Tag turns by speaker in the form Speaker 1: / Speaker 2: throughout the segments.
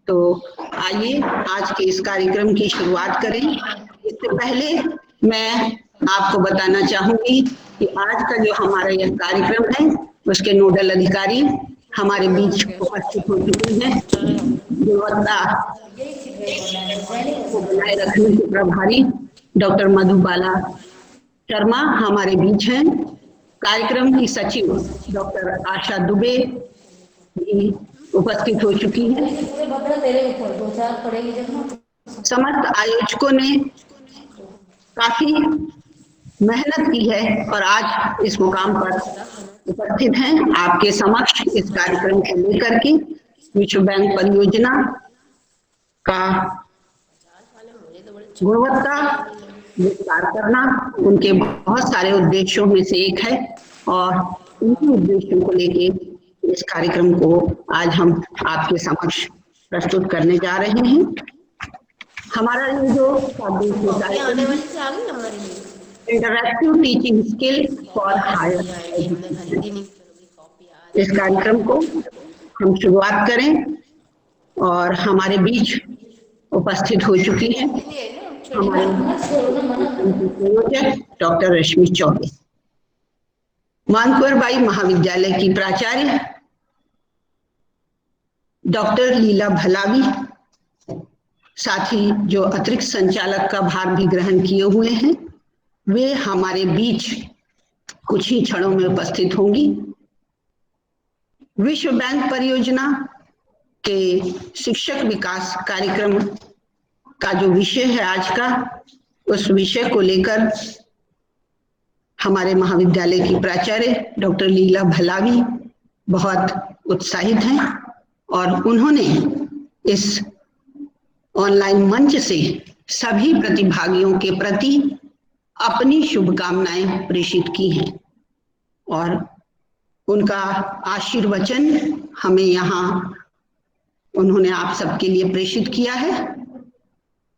Speaker 1: तो आइए आज के इस कार्यक्रम की शुरुआत करें। इससे पहले मैं आपको बताना चाहूंगी कि आज का जो हमारा यह कार्यक्रम है उसके नोडल अधिकारी हमारे बीच उपस्थित हो चुके हैं। गुणवत्ता को बनाए रखने के प्रभारी डॉक्टर मधुबाला शर्मा हमारे बीच हैं। कार्यक्रम की सचिव डॉक्टर आशा दुबे भी उपस्थित हो चुकी है। समस्त आयोजकों ने काफी मेहनत की है और आज इस मुकाम पर उपस्थित हैं आपके समक्ष इस कार्यक्रम को लेकर के विश्व बैंक परियोजना का गुणवत्ता विस्तार करना उनके बहुत सारे उद्देश्यों में से एक है और उन्हीं उद्देश्यों को लेके इस कार्यक्रम को आज हम आपके समक्ष प्रस्तुत करने जा रहे हैं। हमारा ये जो interactive teaching skill for higher education, इस कार्यक्रम को हम शुरुआत करें और हमारे बीच उपस्थित हो चुकी है हमारे संयोजक डॉक्टर रश्मि चौबे, मानकुंवर बाई महाविद्यालय की प्राचार्य डॉक्टर लीला भलावी, साथ ही जो अतिरिक्त संचालक का भार भी ग्रहण किए हुए हैं वे हमारे बीच कुछ ही क्षणों में उपस्थित होंगी। विश्व बैंक परियोजना के शिक्षक विकास कार्यक्रम का जो विषय है आज का, उस विषय को लेकर हमारे महाविद्यालय की प्राचार्य डॉक्टर लीला भलावी बहुत उत्साहित हैं और उन्होंने इस ऑनलाइन मंच से सभी प्रतिभागियों के प्रति अपनी शुभकामनाएं प्रेषित की हैं और उनका आशीर्वचन हमें यहाँ उन्होंने आप सबके लिए प्रेषित किया है।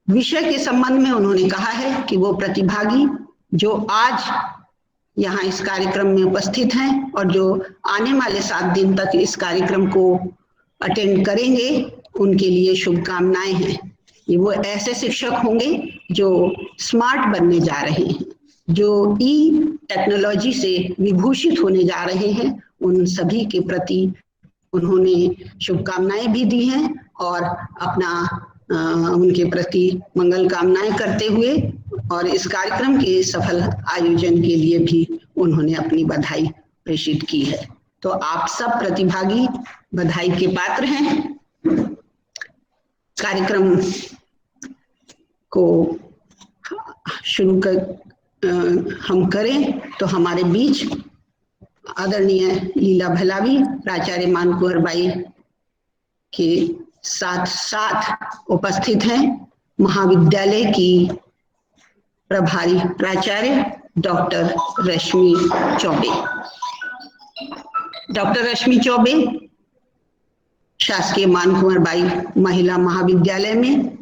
Speaker 1: विषय के संबंध में उन्होंने कहा है कि वो प्रतिभागी जो आज यहाँ इस कार्यक्रम में उपस्थित हैं और जो आने वाले 7 दिन तक इस कार्यक्रम को अटेंड करेंगे उनके लिए शुभकामनाएं हैं। ये वो ऐसे शिक्षक होंगे जो स्मार्ट बनने जा रहे हैं, जो टेक्नोलॉजी से विभूषित होने जा रहे हैं। उन सभी के प्रति उन्होंने शुभकामनाएं भी दी हैं और अपना उनके प्रति मंगल कामनाएं करते हुए और इस कार्यक्रम के सफल आयोजन के लिए भी उन्होंने अपनी बधाई प्रेषित की है। तो आप सब प्रतिभागी बधाई के पात्र हैं। कार्यक्रम को शुरू हम करें तो हमारे बीच आदरणीय लीला भलावी प्राचार्य मानकुंवर बाई के साथ साथ उपस्थित हैं महाविद्यालय की प्रभारी प्राचार्य डॉक्टर रश्मि चौबे। डॉक्टर रश्मि चौबे शासकीय मानकुंवर बाई महिला महाविद्यालय में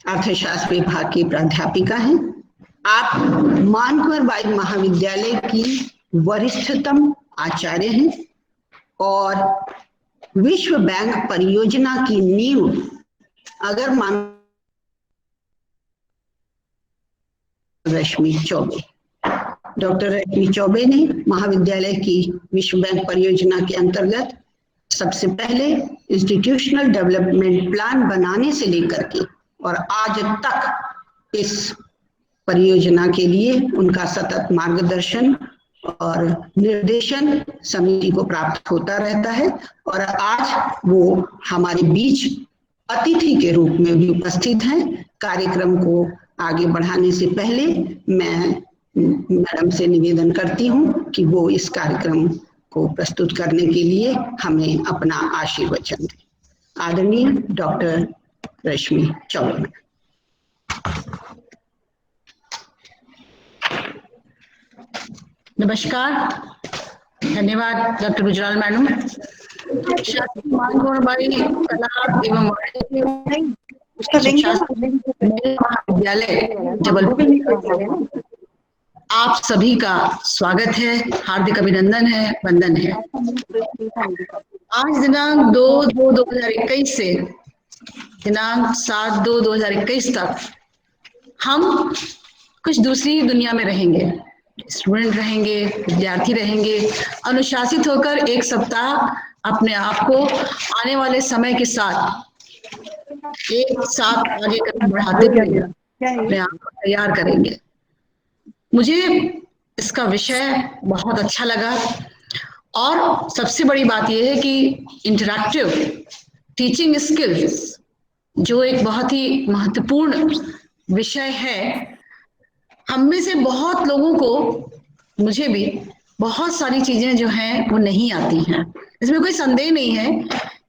Speaker 1: अर्थशास्त्र विभाग की प्राध्यापिका हैं। आप मानकुंवर बाई महाविद्यालय की वरिष्ठतम आचार्य हैं और विश्व बैंक परियोजना की नींव अगर रश्मि चौबे, डॉक्टर रश्मि चौबे ने महाविद्यालय की विश्व बैंक परियोजना के अंतर्गत सबसे पहले इंस्टीट्यूशनल डेवलपमेंट प्लान बनाने से लेकर के और आज तक इस परियोजना के लिए उनका सतत मार्गदर्शन और निर्देशन समिति को प्राप्त होता रहता है और आज वो हमारे बीच अतिथि के रूप में भी उपस्थित हैं। कार्यक्रम को आगे बढ़ाने से पहले मैं मैडम से निवेदन करती हूँ कि वो इस कार्यक्रम को प्रस्तुत करने के लिए हमें अपना आशीर्वचन दें। आदरणीय डॉक्टर रश्मि चौबे।
Speaker 2: नमस्कार, धन्यवाद doctor Gujral madam. Mankunwar by कला एवं महाविद्यालय जबलपुर, आप सभी का स्वागत है, हार्दिक अभिनंदन है, वंदन है। आज दिनांक 2/2/2021 से दिनांक 7/2/2021 तक हम कुछ दूसरी दुनिया में रहेंगे। स्टूडेंट रहेंगे, विद्यार्थी रहेंगे, अनुशासित होकर एक सप्ताह अपने आप को आने वाले समय के साथ एक साथ आगे कदम बढ़ाते हुए अपने आप को तैयार करेंगे। मुझे इसका विषय बहुत अच्छा लगा और सबसे बड़ी बात यह है कि इंटरैक्टिव टीचिंग स्किल्स जो एक बहुत ही महत्वपूर्ण विषय है, हम में से बहुत लोगों को, मुझे भी बहुत सारी चीजें जो हैं वो नहीं आती हैं। इसमें कोई संदेह नहीं है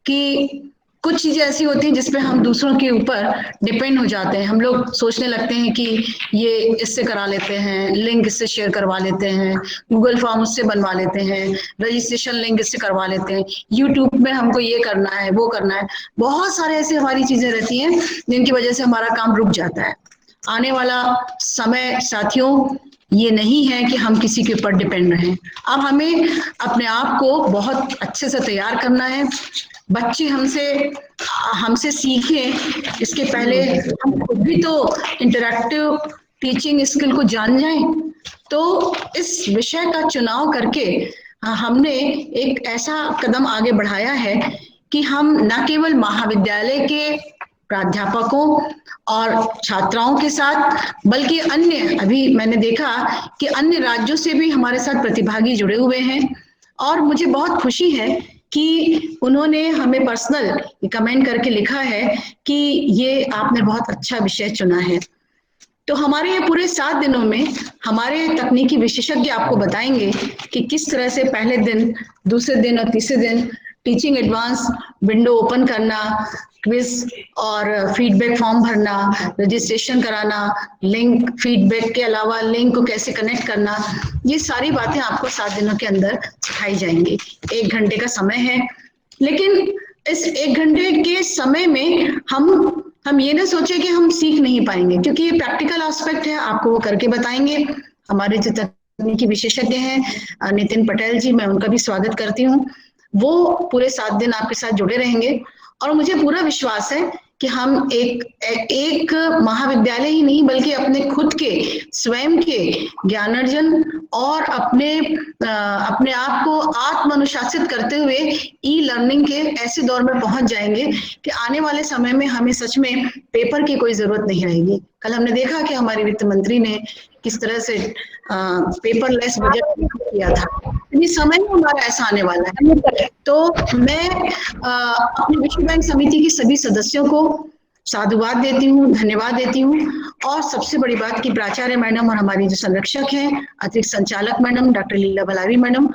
Speaker 2: कि कुछ चीजें ऐसी होती हैं जिसपे हम दूसरों के ऊपर डिपेंड हो जाते हैं। हम लोग सोचने लगते हैं कि ये इससे करा लेते हैं, लिंक इससे शेयर करवा लेते हैं, गूगल फॉर्म उससे बनवा लेते हैं, रजिस्ट्रेशन लिंक इससे करवा लेते हैं, यूट्यूब में हमको ये करना है, वो करना है। बहुत सारे ऐसी हमारी चीजें रहती हैं जिनकी वजह से हमारा काम रुक जाता है। आने वाला समय साथियों ये नहीं है कि हम किसी के ऊपर डिपेंड रहें। अब हमें अपने आप को बहुत अच्छे से तैयार करना है। बच्चे हमसे सीखें, इसके पहले हम खुद भी तो इंटरैक्टिव टीचिंग स्किल को जान जाएं। तो इस विषय का चुनाव करके हमने एक ऐसा कदम आगे बढ़ाया है कि हम न केवल महाविद्यालय के प्राध्यापकों और छात्राओं के साथ, बल्कि अन्य, अभी मैंने देखा कि अन्य राज्यों से भी हमारे साथ प्रतिभागी जुड़े हुए हैं और मुझे बहुत खुशी है कि उन्होंने हमें पर्सनल कमेंट करके लिखा है कि ये आपने बहुत अच्छा विषय चुना है। तो हमारे ये पूरे 7 दिनों में हमारे तकनीकी विशेषज्ञ आपको बताएंगे कि किस तरह से पहले दिन, दूसरे दिन और तीसरे दिन टीचिंग एडवांस विंडो ओपन करना, क्विज और फीडबैक फॉर्म भरना, रजिस्ट्रेशन कराना, लिंक फीडबैक के अलावा लिंक को कैसे कनेक्ट करना, ये सारी बातें आपको 7 दिनों के अंदर सिखाई जाएंगी। 1 घंटे का समय है, लेकिन इस 1 घंटे के समय में हम ये ना सोचे कि हम सीख नहीं पाएंगे, क्योंकि ये प्रैक्टिकल एस्पेक्ट है, आपको वो करके बताएंगे। हमारे जो तकनीकी विशेषज्ञ हैं नितिन पटेल जी, मैं उनका भी स्वागत करती हूँ। वो पूरे 7 दिन आपके साथ जुड़े रहेंगे और मुझे पूरा विश्वास है कि हम एक महाविद्यालय ही नहीं बल्कि अपने खुद के स्वयं के ज्ञानार्जन और अपने आप को आत्म अनुशासित करते हुए ई लर्निंग के ऐसे दौर में पहुंच जाएंगे कि आने वाले समय में हमें सच में पेपर की कोई जरूरत नहीं रहेगी। कल हमने देखा कि हमारी वित्त मंत्री ने किस तरह से पेपरलेस बजट किया था। ये समय हमारा ऐसा आने वाला है। तो मैं अपने विश्व बैंक समिति की सभी सदस्यों को साधुवाद देती हूँ, धन्यवाद देती हूँ। और सबसे बड़ी बात कि प्राचार्य मैडम और हमारी जो संरक्षक हैं, अतिरिक्त संचालक मैडम डॉक्टर लीला बलारी मैडम,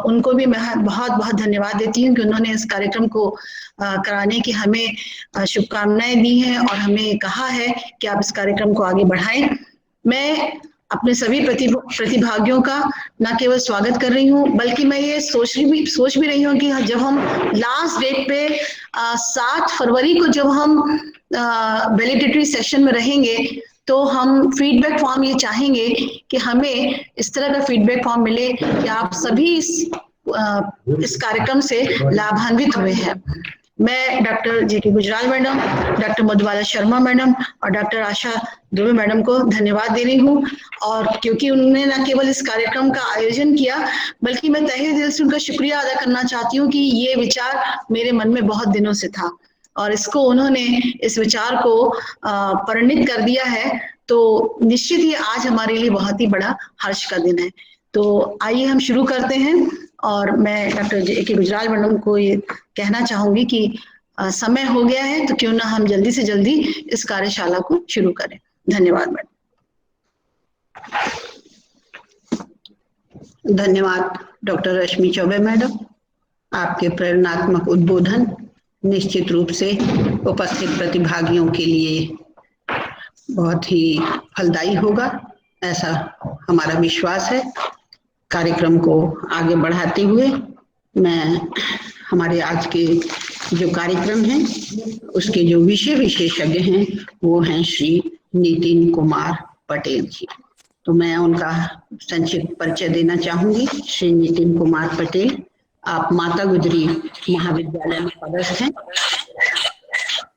Speaker 2: उनको भी मैं बहुत बहुत धन्यवाद देती हूँ कि उन्होंने इस कार्यक्रम को कराने की हमें शुभकामनाएं दी हैं और हमें कहा है कि आप इस कार्यक्रम को आगे बढ़ाएं। मैं अपने सभी प्रतिभागियों का न केवल स्वागत कर रही हूँ, बल्कि मैं ये सोच भी रही हूँ कि जब हम लास्ट डेट पे 7 फरवरी को जब हम वैलिडिटी सेशन में रहेंगे तो हम फीडबैक फॉर्म ये चाहेंगे कि हमें इस तरह का फीडबैक फॉर्म मिले कि आप सभी इस कार्यक्रम से लाभान्वित हुए हैं। मैं डॉक्टर जे के Gujral madam, doctor Madhubala Sharma madam और डॉक्टर आशा दुबे मैडम को धन्यवाद दे रही हूँ, और क्योंकि उन्होंने न केवल इस कार्यक्रम का आयोजन किया बल्कि मैं तहे दिल से उनका शुक्रिया अदा करना चाहती हूँ कि ये विचार मेरे मन में बहुत दिनों से था और इसको उन्होंने इस विचार को परिणित कर दिया है। तो निश्चित ही आज हमारे लिए बहुत ही बड़ा हर्ष का दिन है। तो आइए हम शुरू करते हैं और मैं डॉक्टर जे के गुजराल मैडम को ये कहना चाहूंगी कि समय हो गया है तो क्यों ना हम जल्दी से जल्दी इस कार्यशाला को शुरू करें। धन्यवाद मैडम।
Speaker 1: धन्यवाद डॉक्टर रश्मि चौबे मैडम। आपके प्रेरणात्मक उद्बोधन निश्चित रूप से उपस्थित प्रतिभागियों के लिए बहुत ही फलदायी होगा, ऐसा हमारा विश्वास है। कार्यक्रम को आगे बढ़ाते हुए मैं हमारे आज के जो कार्यक्रम हैं उसके जो विषय विशेषज्ञ हैं वो हैं श्री नितिन कुमार पटेल जी। तो मैं उनका संक्षिप्त परिचय देना चाहूंगी। श्री नितिन कुमार पटेल, आप माता गुजरी महाविद्यालय में पदस्थ हैं।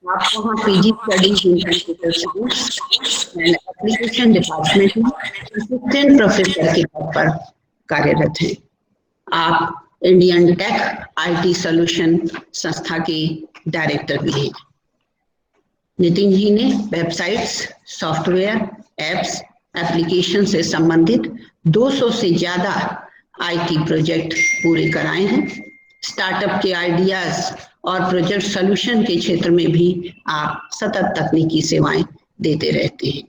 Speaker 1: आप वहाँ PG studies in computer science and application department में असिस्टेंट प्रोफेसर के पद पर कार्यरत हैं। आप इंडियन टेक आईटी सॉल्यूशन संस्था के डायरेक्टर भी हैं। नितिन जी ने वेबसाइट्स, सॉफ्टवेयर, एप्स, एप्लीकेशन से संबंधित 200 से ज्यादा आईटी प्रोजेक्ट पूरे कराए हैं। स्टार्टअप के आइडियाज और प्रोजेक्ट सॉल्यूशन के क्षेत्र में भी आप सतत तकनीकी सेवाएं देते रहते हैं।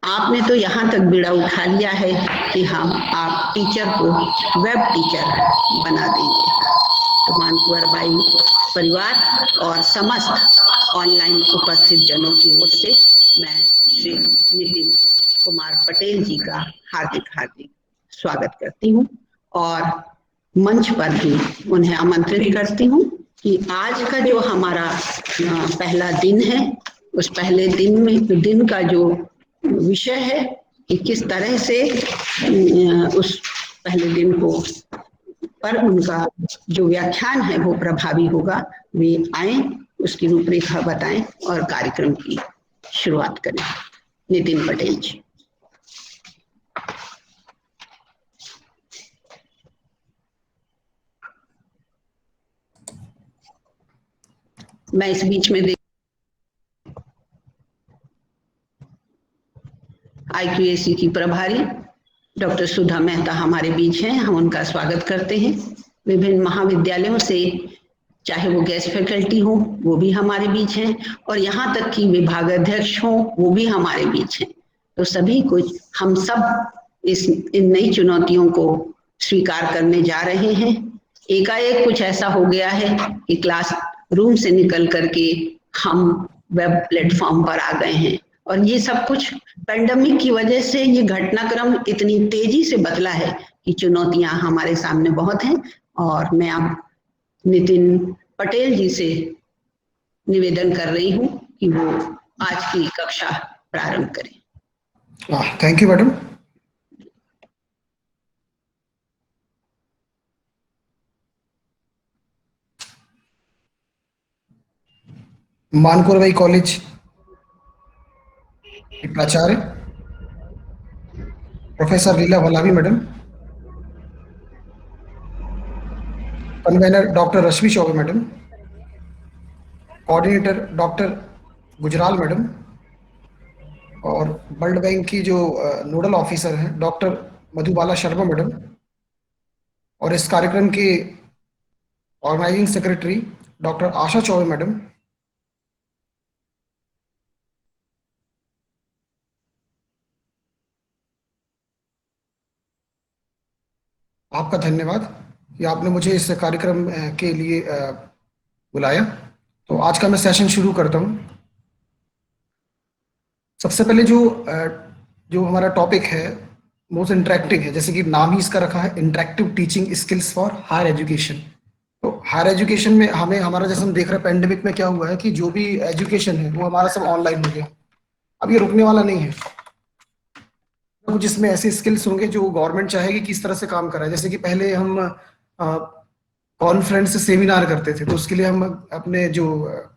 Speaker 1: आपने तो यहाँ तक बीड़ा उठा लिया है कि हम आप टीचर को वेब टीचर बना देंगे। तो मानकुंवर बाई परिवार और समस्त ऑनलाइन उपस्थित जनों की ओर से मैं श्री नितिन कुमार पटेल जी का हार्दिक हार्दिक स्वागत करती हूँ और मंच पर भी उन्हें आमंत्रित करती हूँ कि आज का जो हमारा पहला दिन है, उस पहले दिन का जो विषय है कि किस तरह से उस पहले दिन को पर उनका जो व्याख्यान है वो प्रभावी होगा, वे आए, उसकी रूपरेखा बताएं और कार्यक्रम की शुरुआत करें। नितिन पटेल जी। मैं इस बीच में IQAC की प्रभारी डॉक्टर सुधा मेहता हमारे बीच हैं, हम उनका स्वागत करते हैं। विभिन्न महाविद्यालयों से चाहे वो गेस्ट फैकल्टी हो वो भी हमारे बीच हैं और यहाँ तक कि विभाग अध्यक्ष हो वो भी हमारे बीच हैं। तो सभी कुछ हम सब इन नई चुनौतियों को स्वीकार करने जा रहे हैं। एकाएक कुछ ऐसा हो गया है कि क्लास रूम से निकल करके हम वेब प्लेटफॉर्म पर आ गए हैं और ये सब कुछ पेंडेमिक की वजह से ये घटनाक्रम इतनी तेजी से बदला है कि चुनौतियां हमारे सामने बहुत हैं। और मैं अब नितिन पटेल जी से निवेदन कर रही हूं कि वो आज की कक्षा प्रारंभ करें।
Speaker 3: Thank you madam. Mankunwar Bai college प्राचार्य professor Leela Valavi madam, convener doctor Rashmi Choubey madam, coordinator doctor Gujral madam और वर्ल्ड बैंक की जो नोडल ऑफिसर हैं डॉक्टर मधुबाला शर्मा मैडम और इस कार्यक्रम के organising secretary doctor Asha Choubey madam, आपका धन्यवाद कि आपने मुझे इस कार्यक्रम के लिए बुलाया। तो आज का मैं सेशन शुरू करता हूं। सबसे पहले जो हमारा टॉपिक है मोस्ट इंटरेक्टिव है, जैसे कि नाम ही इसका रखा है interactive teaching skills for higher education. तो हायर एजुकेशन में हमारा जैसे हम देख रहे हैं पेंडेमिक में क्या हुआ है कि जो भी एजुकेशन है वो हमारा सब ऑनलाइन हो गया। अब ये रुकने वाला नहीं है, कुछ इसमें ऐसे स्किल्स होंगे जो गवर्नमेंट चाहेगी कि इस तरह से काम कराए। जैसे कि पहले हम कॉन्फ्रेंस सेमिनार करते थे तो उसके लिए हम अपने जो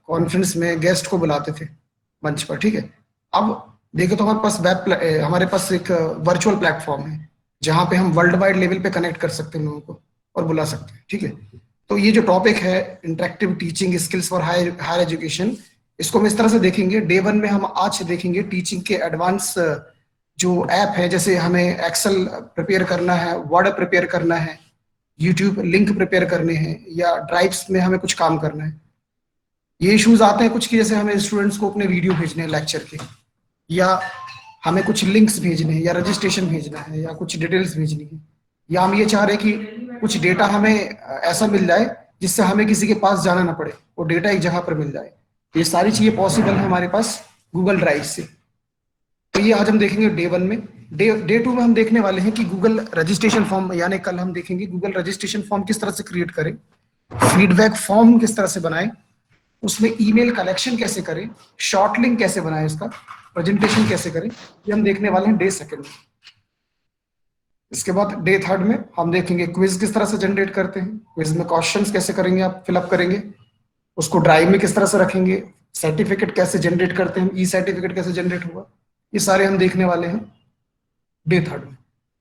Speaker 3: कॉन्फ्रेंस में गेस्ट को बुलाते थे मंच पर, ठीक है। अब देखो तो हमारे पास एक वर्चुअल प्लेटफॉर्म है जहाँ पे हम वर्ल्ड वाइड लेवल पे कनेक्ट कर सकते हैं लोगों को और बुला सकते हैं, ठीक है। तो ये जो टॉपिक है interactive teaching skills for higher education, इसको हम इस तरह से देखेंगे। डे 1 में हम आज देखेंगे टीचिंग के एडवांस जो ऐप है, जैसे हमें एक्सेल प्रिपेयर करना है, वर्ड प्रिपेयर करना है, यूट्यूब लिंक प्रिपेयर करने हैं या ड्राइव्स में हमें कुछ काम करना है। ये इश्यूज आते हैं कुछ कि जैसे हमें स्टूडेंट्स को अपने वीडियो भेजने हैं लेक्चर के, या हमें कुछ लिंक्स भेजने हैं, या रजिस्ट्रेशन भेजना है, या कुछ डिटेल्स भेजनी है, या हम ये चाह रहे हैं कि कुछ डेटा हमें ऐसा मिल जाए जिससे हमें किसी के पास जाना ना पड़े, वो डेटा एक जगह पर मिल जाए। ये सारी चीजें पॉसिबल है हमारे पास गूगल ड्राइव से। तो ये आज हम देखेंगे डे 1 में। डे 2 में हम देखने वाले हैं कि गूगल रजिस्ट्रेशन फॉर्म, यानी कल हम देखेंगे गूगल रजिस्ट्रेशन फॉर्म किस तरह से क्रिएट करें, फीडबैक फॉर्म किस तरह से बनाएं, उसमें ईमेल कलेक्शन कैसे करें, शॉर्ट लिंक कैसे बनाएं, इसका प्रेजेंटेशन कैसे करें, ये हम देखने वाले हैं डे 2 में। इसके बाद डे 3 में हम देखेंगे क्विज किस तरह से जनरेट करते हैं, क्विज में क्वेश्चंस कैसे करेंगे, आप फिलअप करेंगे, उसको ड्राइव में किस तरह से रखेंगे, सर्टिफिकेट कैसे जनरेट करते हैं, ई सर्टिफिकेट कैसे जनरेट हुआ, ये सारे हम देखने वाले हैं डे 3 में।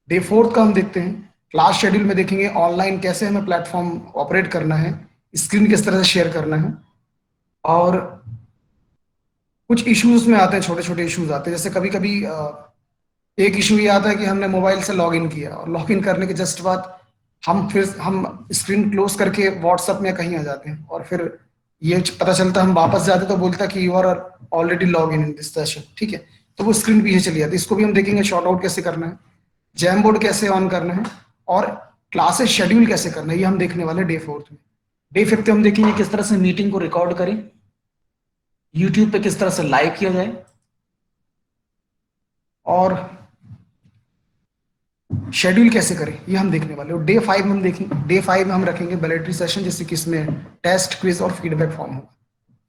Speaker 3: डे 4 का हम देखते हैं क्लास शेड्यूल में, देखेंगे ऑनलाइन कैसे हमें प्लेटफॉर्म ऑपरेट करना है, स्क्रीन किस तरह से शेयर करना है, और कुछ इश्यूज में आते हैं, छोटे छोटे इश्यूज आते हैं। जैसे कभी कभी एक इशू ये आता है कि हमने मोबाइल से लॉगिन किया और लॉगिन करने के जस्ट बाद हम स्क्रीन क्लोज करके व्हाट्सएप में कहीं आ जाते हैं, और फिर ये पता चलता है हम वापस जाते तो बोलता कि you are already log in this session, ठीक है, तो वो स्क्रीन पीछे चली जाती है। इसको भी हम देखेंगे शॉर्ट आउट कैसे करना है, जैम बोर्ड कैसे ऑन करना है, और क्लासेस शेड्यूल कैसे करना है, ये हम देखने वाले डे 4 में। डे 5 हम देखेंगे किस तरह से मीटिंग को रिकॉर्ड करें, यूट्यूब पे किस तरह से लाइव किया जाए, और शेड्यूल कैसे करें, ये हम देखने वाले। और डे 5 हम देखेंगे, डे 5 में हम रखेंगे वैलिडिटी सेशन, जैसे कि इसमें टेस्ट, क्विज और फीडबैक फॉर्म होगा,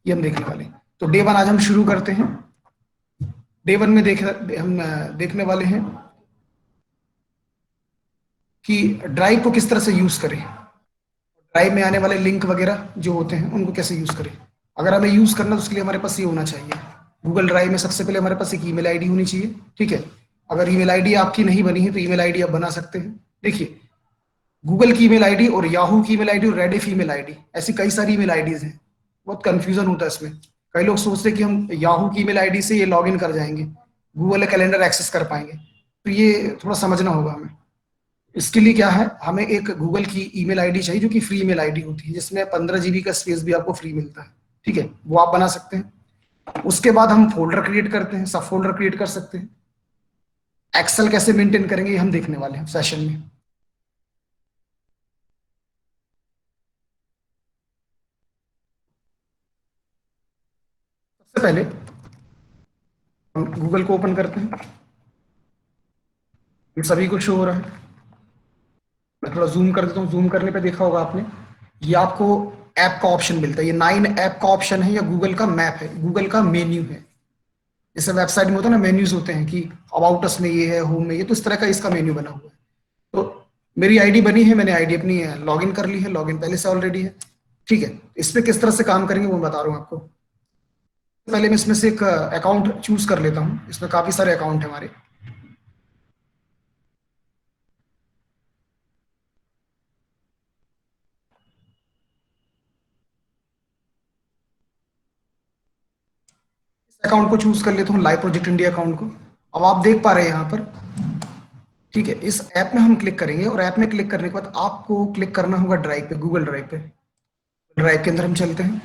Speaker 3: ये हम देखने वाले। तो डे 1 आज हम शुरू करते हैं। डे 1 में हम देखने वाले हैं कि ड्राइव को किस तरह से यूज करें, ड्राइव में आने वाले लिंक वगैरह जो होते हैं उनको कैसे यूज करें। अगर हमें यूज करना तो उसके लिए हमारे पास ये होना चाहिए, गूगल ड्राइव में सबसे पहले हमारे पास एक ईमेल आईडी होनी चाहिए, ठीक है। अगर ईमेल आईडी आपकी नहीं बनी है तो ईमेल आईडी आप बना सकते हैं। देखिए, गूगल की ईमेल आईडी और याहू की ईमेल आईडी और रेडिफ ईमेल आईडी, ऐसी कई सारी ईमेल आईडीज हैं, बहुत कंफ्यूजन होता है इसमें। कई लोग सोचते हैं कि हम याहू की ईमेल आईडी से ये लॉगिन कर जाएंगे, गूगल कैलेंडर एक्सेस कर पाएंगे, तो ये थोड़ा समझना होगा हमें। इसके लिए क्या है, हमें एक गूगल की ईमेल आईडी चाहिए जो कि फ्री ईमेल आईडी होती है, जिसमें 15 GB का स्पेस भी आपको फ्री मिलता है, ठीक है, वो आप बना सकते हैं। उसके बाद हम फोल्डर क्रिएट करते हैं, सब फोल्डर क्रिएट कर सकते हैं। एक्सेल कैसे मेंटेन करेंगे ये हम देखने वाले हैं सेशन में। सबसे पहले हम गूगल को ओपन करते हैं, ये सभी कुछ शो हो रहा है। मैं थोड़ा जूम कर देता हूँ, जूम करने पे देखा होगा आपने, ये आपको ऐप का ऑप्शन मिलता है, ये 9 ऐप का ऑप्शन है, या गूगल का मैप है, गूगल का मेन्यू है। जैसे वेबसाइट में होता है ना, मेन्यूज होते हैं कि अबाउट अस में ये है, होम में ये, तो इस तरह का इसका मेन्यू बना हुआ है। तो मेरी आईडी बनी है, मैंने आईडी अपनी लॉगिन कर ली है, लॉगिन पहले से ऑलरेडी है, ठीक है। इस पे किस तरह से काम करेंगे वो बता रहा हूँ आपको। पहले मैं इसमें से एक अकाउंट चूज कर लेता हूँ, इसमें काफी सारे अकाउंट है हमारे। अकाउंट को चूज कर लेता हूँ, लाइव प्रोजेक्ट इंडिया अकाउंट को। अब आप देख पा रहे हैं यहाँ पर, ठीक है, इस ऐप में हम क्लिक करेंगे, और ऐप में क्लिक करने के बाद आपको क्लिक करना होगा ड्राइव पे, गूगल ड्राइव पे। ड्राइव के अंदर हम चलते हैं।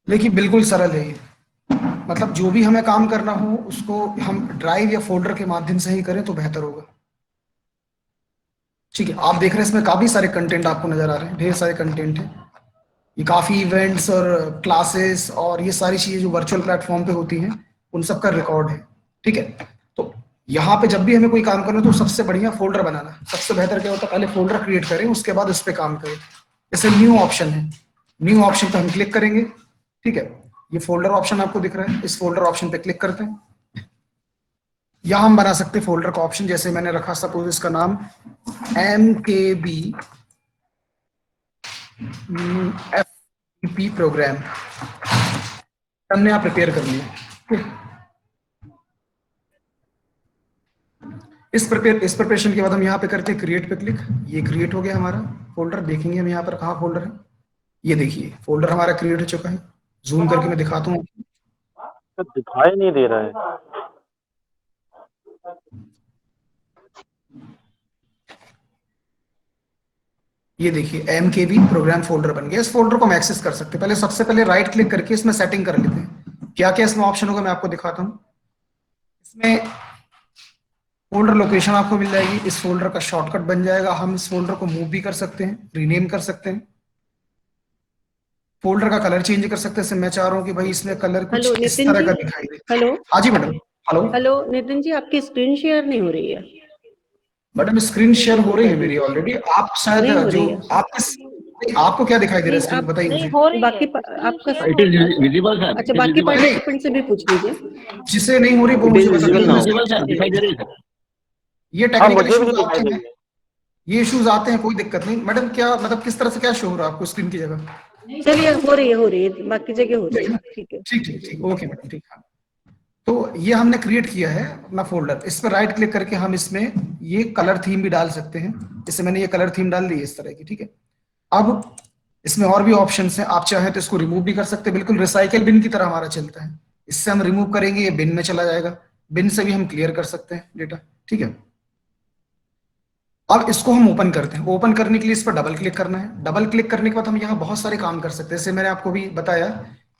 Speaker 3: देखिए, बिल्कुल सरल है ये, मतलब जो भी हमें काम करना हो उसको हम ड्राइव या फोल्डर के माध्यम से ही करें तो बेहतर होगा, ठीक है। आप देख रहे हैं इसमें काफी सारे कंटेंट आपको नजर आ रहे हैं, ढेर सारे कंटेंट है। ये काफी इवेंट्स और क्लासेस और ये सारी चीजें जो वर्चुअल प्लेटफॉर्म पे होती हैं उन सब का रिकॉर्ड है, ठीक है। तो यहाँ पे जब भी हमें कोई काम करना है तो सबसे बढ़िया फोल्डर बनाना, सबसे बेहतर क्या होता है, पहले फोल्डर क्रिएट करें, उसके बाद उस पर काम करें। जैसे न्यू ऑप्शन है, न्यू ऑप्शन पे हम क्लिक करेंगे, ठीक है। ये फोल्डर ऑप्शन आपको दिख रहा है, इस फोल्डर ऑप्शन पे क्लिक करते हैं। यहाँ हम बना सकते हैं फोल्डर का ऑप्शन, जैसे मैंने रखा सपोज इसका नाम MKB FP प्रोग्राम, हमने यहाँ प्रिपेयर कर लिया। इस प्रिपरेशन के बाद हम यहाँ पे करते हैं क्रिएट पे क्लिक, ये क्रिएट हो गया हमारा फोल्डर। देखेंगे हम यहाँ पर कहाँ फोल्डर है, ये देखिए फोल्डर हमारा क्रिएट हो चुका है। जूम करके मैं दिखाता हूँ,
Speaker 4: दिखाई नहीं दे रहा है।
Speaker 3: ये देखिए MKB प्रोग्राम फोल्डर बन गया। इस फोल्डर को हम एक्सेस कर सकते हैं। पहले सबसे पहले राइट क्लिक करके इसमें सेटिंग कर लेते हैं। क्या क्या इसमें ऑप्शन होगा मैं आपको दिखाता हूँ। इसमें फोल्डर लोकेशन आपको मिल जाएगी, इस फोल्डर का शॉर्टकट बन जाएगा। हम इस फोल्डर को मूव भी कर सकते हैं, रीनेम कर सकते हैं, फोल्डर का कलर चेंज कर सकते हैं। मैं चाह रहा हूँ कि भाई इसमें कलर कुछ इस तरह का दिखाई दे।
Speaker 5: हेलो,
Speaker 3: हाँ जी madam. Hello
Speaker 5: hello Nitin ji, आपकी स्क्रीन शेयर नहीं हो रही है।
Speaker 3: मैडम स्क्रीन शेयर हो रही है मेरी ऑलरेडी। आप शायद जो आपको क्या दिखाई दे रहा है बताइए मुझे।
Speaker 5: बाकी आपका
Speaker 4: विजिबल है।
Speaker 5: अच्छा, बाकी पार्टिसिपेंट से भी पूछ लीजिए।
Speaker 3: जिसे नहीं हो रही वो मुझे
Speaker 4: दिखाई दे रही है।
Speaker 3: ये टेक्निकल इश्यूज आते हैं, ये इश्यूज आते हैं, कोई दिक्कत नहीं मैडम। क्या मतलब किस तरह से क्या शो हो रहा है आपको स्क्रीन की जगह?
Speaker 5: चलिए हो रही है, बाकी जगह हो रही है, ठीक है।
Speaker 3: ठीक ठीक ठीक, ओके मैडम, ठीक। हाँ, तो ये हमने क्रिएट किया है अपना फोल्डर। इस पर राइट क्लिक करके हम इसमें ये कलर थीम भी डाल सकते हैं। जैसे मैंने ये कलर थीम डाल दी है इस तरह की, ठीक है। अब इसमें और भी ऑप्शंस हैं, आप चाहें तो इसको रिमूव भी कर सकते हैं, बिल्कुल रिसाइकल बिन की तरह हमारा चलता है। इससे हम रिमूव करेंगे, ये बिन में चला जाएगा, बिन से भी हम क्लियर कर सकते हैं डेटा, ठीक है। अब इसको हम ओपन करते हैं। ओपन करने के लिए इस पर डबल क्लिक करना है। डबल क्लिक करने के बाद हम यहाँ बहुत सारे काम कर सकते हैं। जैसे मैंने आपको भी बताया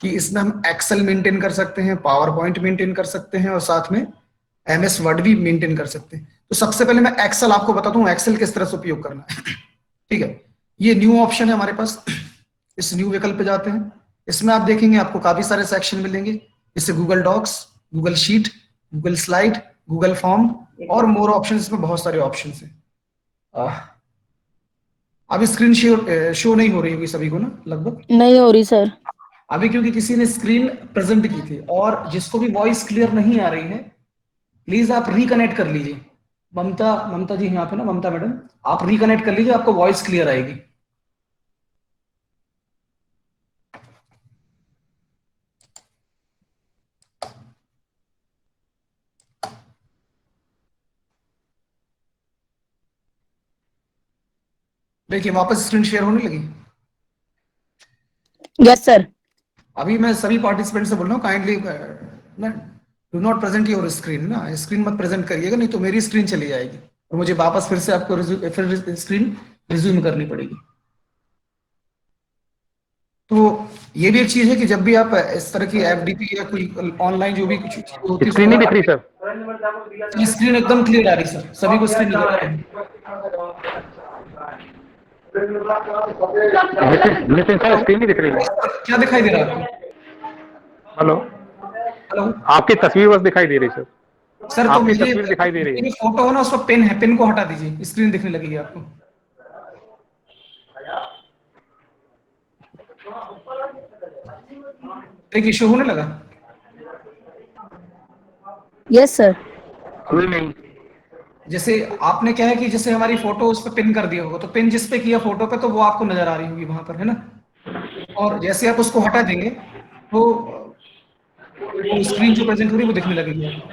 Speaker 3: कि इसमें हम एक्सेल मेंटेन कर सकते हैं, पावर पॉइंट मेंटेन कर सकते हैं, और साथ में एमएस वर्ड भी मेंटेन कर सकते हैं। तो सबसे पहले मैं एक्सेल आपको बताता हूँ, एक्सेल किस तरह से उपयोग करना है, ठीक है। ये न्यू ऑप्शन है हमारे पास, इस न्यू विकल्प पे जाते हैं। इसमें आप देखेंगे आपको काफी सारे सेक्शन मिलेंगे, जैसे Google Docs, Google Sheet, Google Slide, Google Form और मोर ऑप्शन। इसमें बहुत सारे ऑप्शन हैं। अभी स्क्रीन शो नहीं हो रही होगी सभी को ना, लगभग
Speaker 6: नहीं हो रही सर।
Speaker 3: अभी, क्योंकि किसी ने स्क्रीन प्रेजेंट की थी। और जिसको भी वॉइस क्लियर नहीं आ रही है, प्लीज आप रिकनेक्ट कर लीजिए। ममता जी यहाँ पे ना, ममता मैडम, आप रिकनेक्ट कर लीजिए, आपको वॉइस क्लियर आएगी। देखिए वापस स्क्रीन शेयर होने लगी।
Speaker 6: Yes sir.
Speaker 3: अभी मैं सभी पार्टिसिपेंट से बोल रहा हूँ, kindly do not present your screen ना, स्क्रीन मत प्रेजेंट करिएगा, नहीं तो मेरी स्क्रीन चली जाएगी और मुझे वापस फिर से आपको फिर स्क्रीन रिज्यूम करनी पड़ेगी। तो ये भी एक चीज है कि जब भी आप इस तरह की एफडीपी या कोई ऑनलाइन जो भी कुछ चीज होती है,
Speaker 4: स्क्रीन नहीं दिख रही सर।
Speaker 3: स्क्रीन एकदम क्लियर आ रही सर, सभी को स्क्रीन नजर आ रही है।
Speaker 4: नितिन सर स्क्रीन नहीं दिख रही है।
Speaker 3: क्या दिखाई दे रहा है आपको?
Speaker 4: हेलो,
Speaker 3: हेलो
Speaker 4: आपकी तस्वीर बस दिखाई दे रही सर।
Speaker 3: सर, तो
Speaker 4: आपकी
Speaker 3: मुझे
Speaker 4: तस्वीर दिखाई दे रही है।
Speaker 3: फोटो है ना, उसका पेन है, पेन को हटा दीजिए, स्क्रीन दिखने लगेगी आपको। एक इश्यू होने लगा।
Speaker 6: Yes sir.
Speaker 4: अभी नहीं।
Speaker 3: जैसे आपने क्या है कि जैसे हमारी फोटो उस पर पिन कर दिया होगा, तो पिन जिस पे किया फोटो पे, तो वो आपको नजर आ रही होगी वहां पर, है ना। और जैसे आप उसको हटा देंगे तो वो स्क्रीन जो प्रेजेंट हो रही है वो दिखने लगेगी आपको।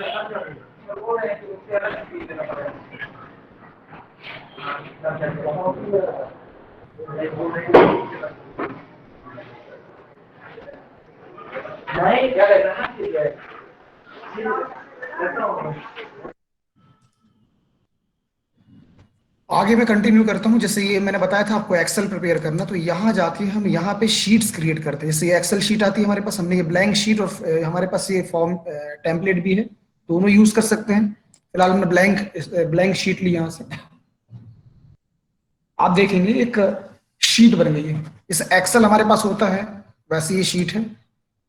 Speaker 3: आगे मैं कंटिन्यू करता हूं। जैसे ये मैंने बताया था आपको एक्सेल प्रिपेयर करना, तो यहाँ जाके हम यहाँ पे शीट्स क्रिएट करते हैं। जैसे ये एक्सेल शीट आती है हमारे पास, हमने ये ब्लैंक शीट और हमारे पास ये फॉर्म टेम्पलेट भी है, दोनों यूज कर सकते हैं। फिलहाल हमने ब्लैंक शीट ली यहाँ से। आप देखेंगे एक शीट बन गई है। इस एक्सेल हमारे पास होता है, वैसे ये शीट है।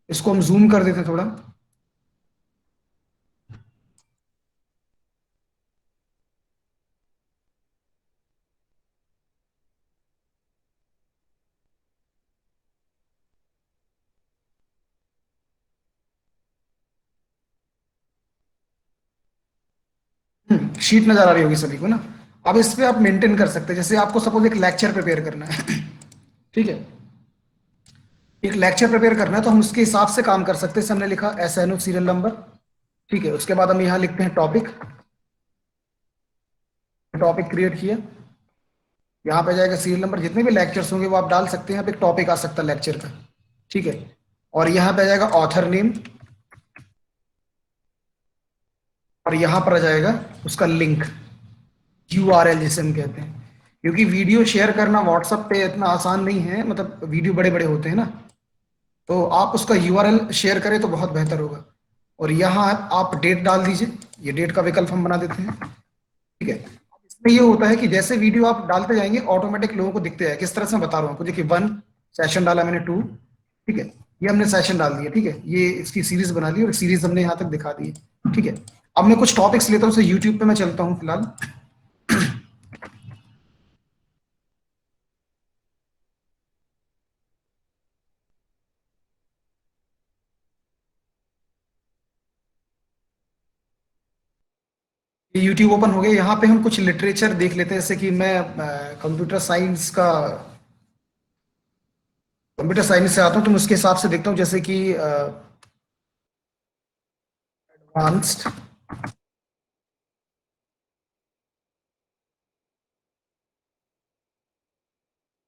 Speaker 3: इसको हम जूम कर देते हैं थोड़ा। शीट नजर आ रही होगी सभी को ना। अब इस पे आप मेंटेन कर सकते हैं। जैसे आपको सपोज एक लेक्चर प्रिपेयर करना है ठीक है, एक लेक्चर प्रिपेयर करना है, तो हम उसके हिसाब से काम कर सकते हैं। जैसे हमने लिखा SNO सीरियल नंबर, ठीक है। उसके बाद हम यहाँ लिखते हैं टॉपिक, टॉपिक क्रिएट किया। यहाँ पे जाएगा सीरियल नंबर, जितने भी लेक्चर्स होंगे वो आप डाल सकते हैं। यहाँ पे एक टॉपिक आ सकता है लेक्चर का, ठीक है। और यहाँ पे आ जाएगा ऑथर नेम, और यहाँ पर आ जाएगा उसका लिंक, URL जिसे हम कहते हैं। क्योंकि वीडियो शेयर करना व्हाट्सएप पे इतना आसान नहीं है, मतलब वीडियो बड़े बड़े होते हैं ना, तो आप उसका URL शेयर करें तो बहुत बेहतर होगा। और यहाँ आप डेट डाल दीजिए, ये डेट का विकल्प हम बना देते हैं, ठीक है। इसमें ये होता है कि जैसे वीडियो आप डालते जाएंगे ऑटोमेटिक लोगों को दिखते हैं। किस तरह से मैं बता रहा हूँ आपको, देखिए 1 सेशन डाला मैंने, 2, ठीक है, ये हमने सेशन डाल दिया, ठीक है। ये इसकी सीरीज बना ली और सीरीज हमने यहाँ तक दिखा दी, ठीक है। अब मैं कुछ टॉपिक्स लेता हूँ, जैसे यूट्यूब पे मैं चलता हूँ फिलहाल। यूट्यूब ओपन हो गया। यहाँ पे हम कुछ लिटरेचर देख लेते हैं। जैसे कि मैं कंप्यूटर साइंस का कंप्यूटर साइंस से आता हूँ तो मैं उसके हिसाब से देखता हूँ, जैसे कि एडवांस्ड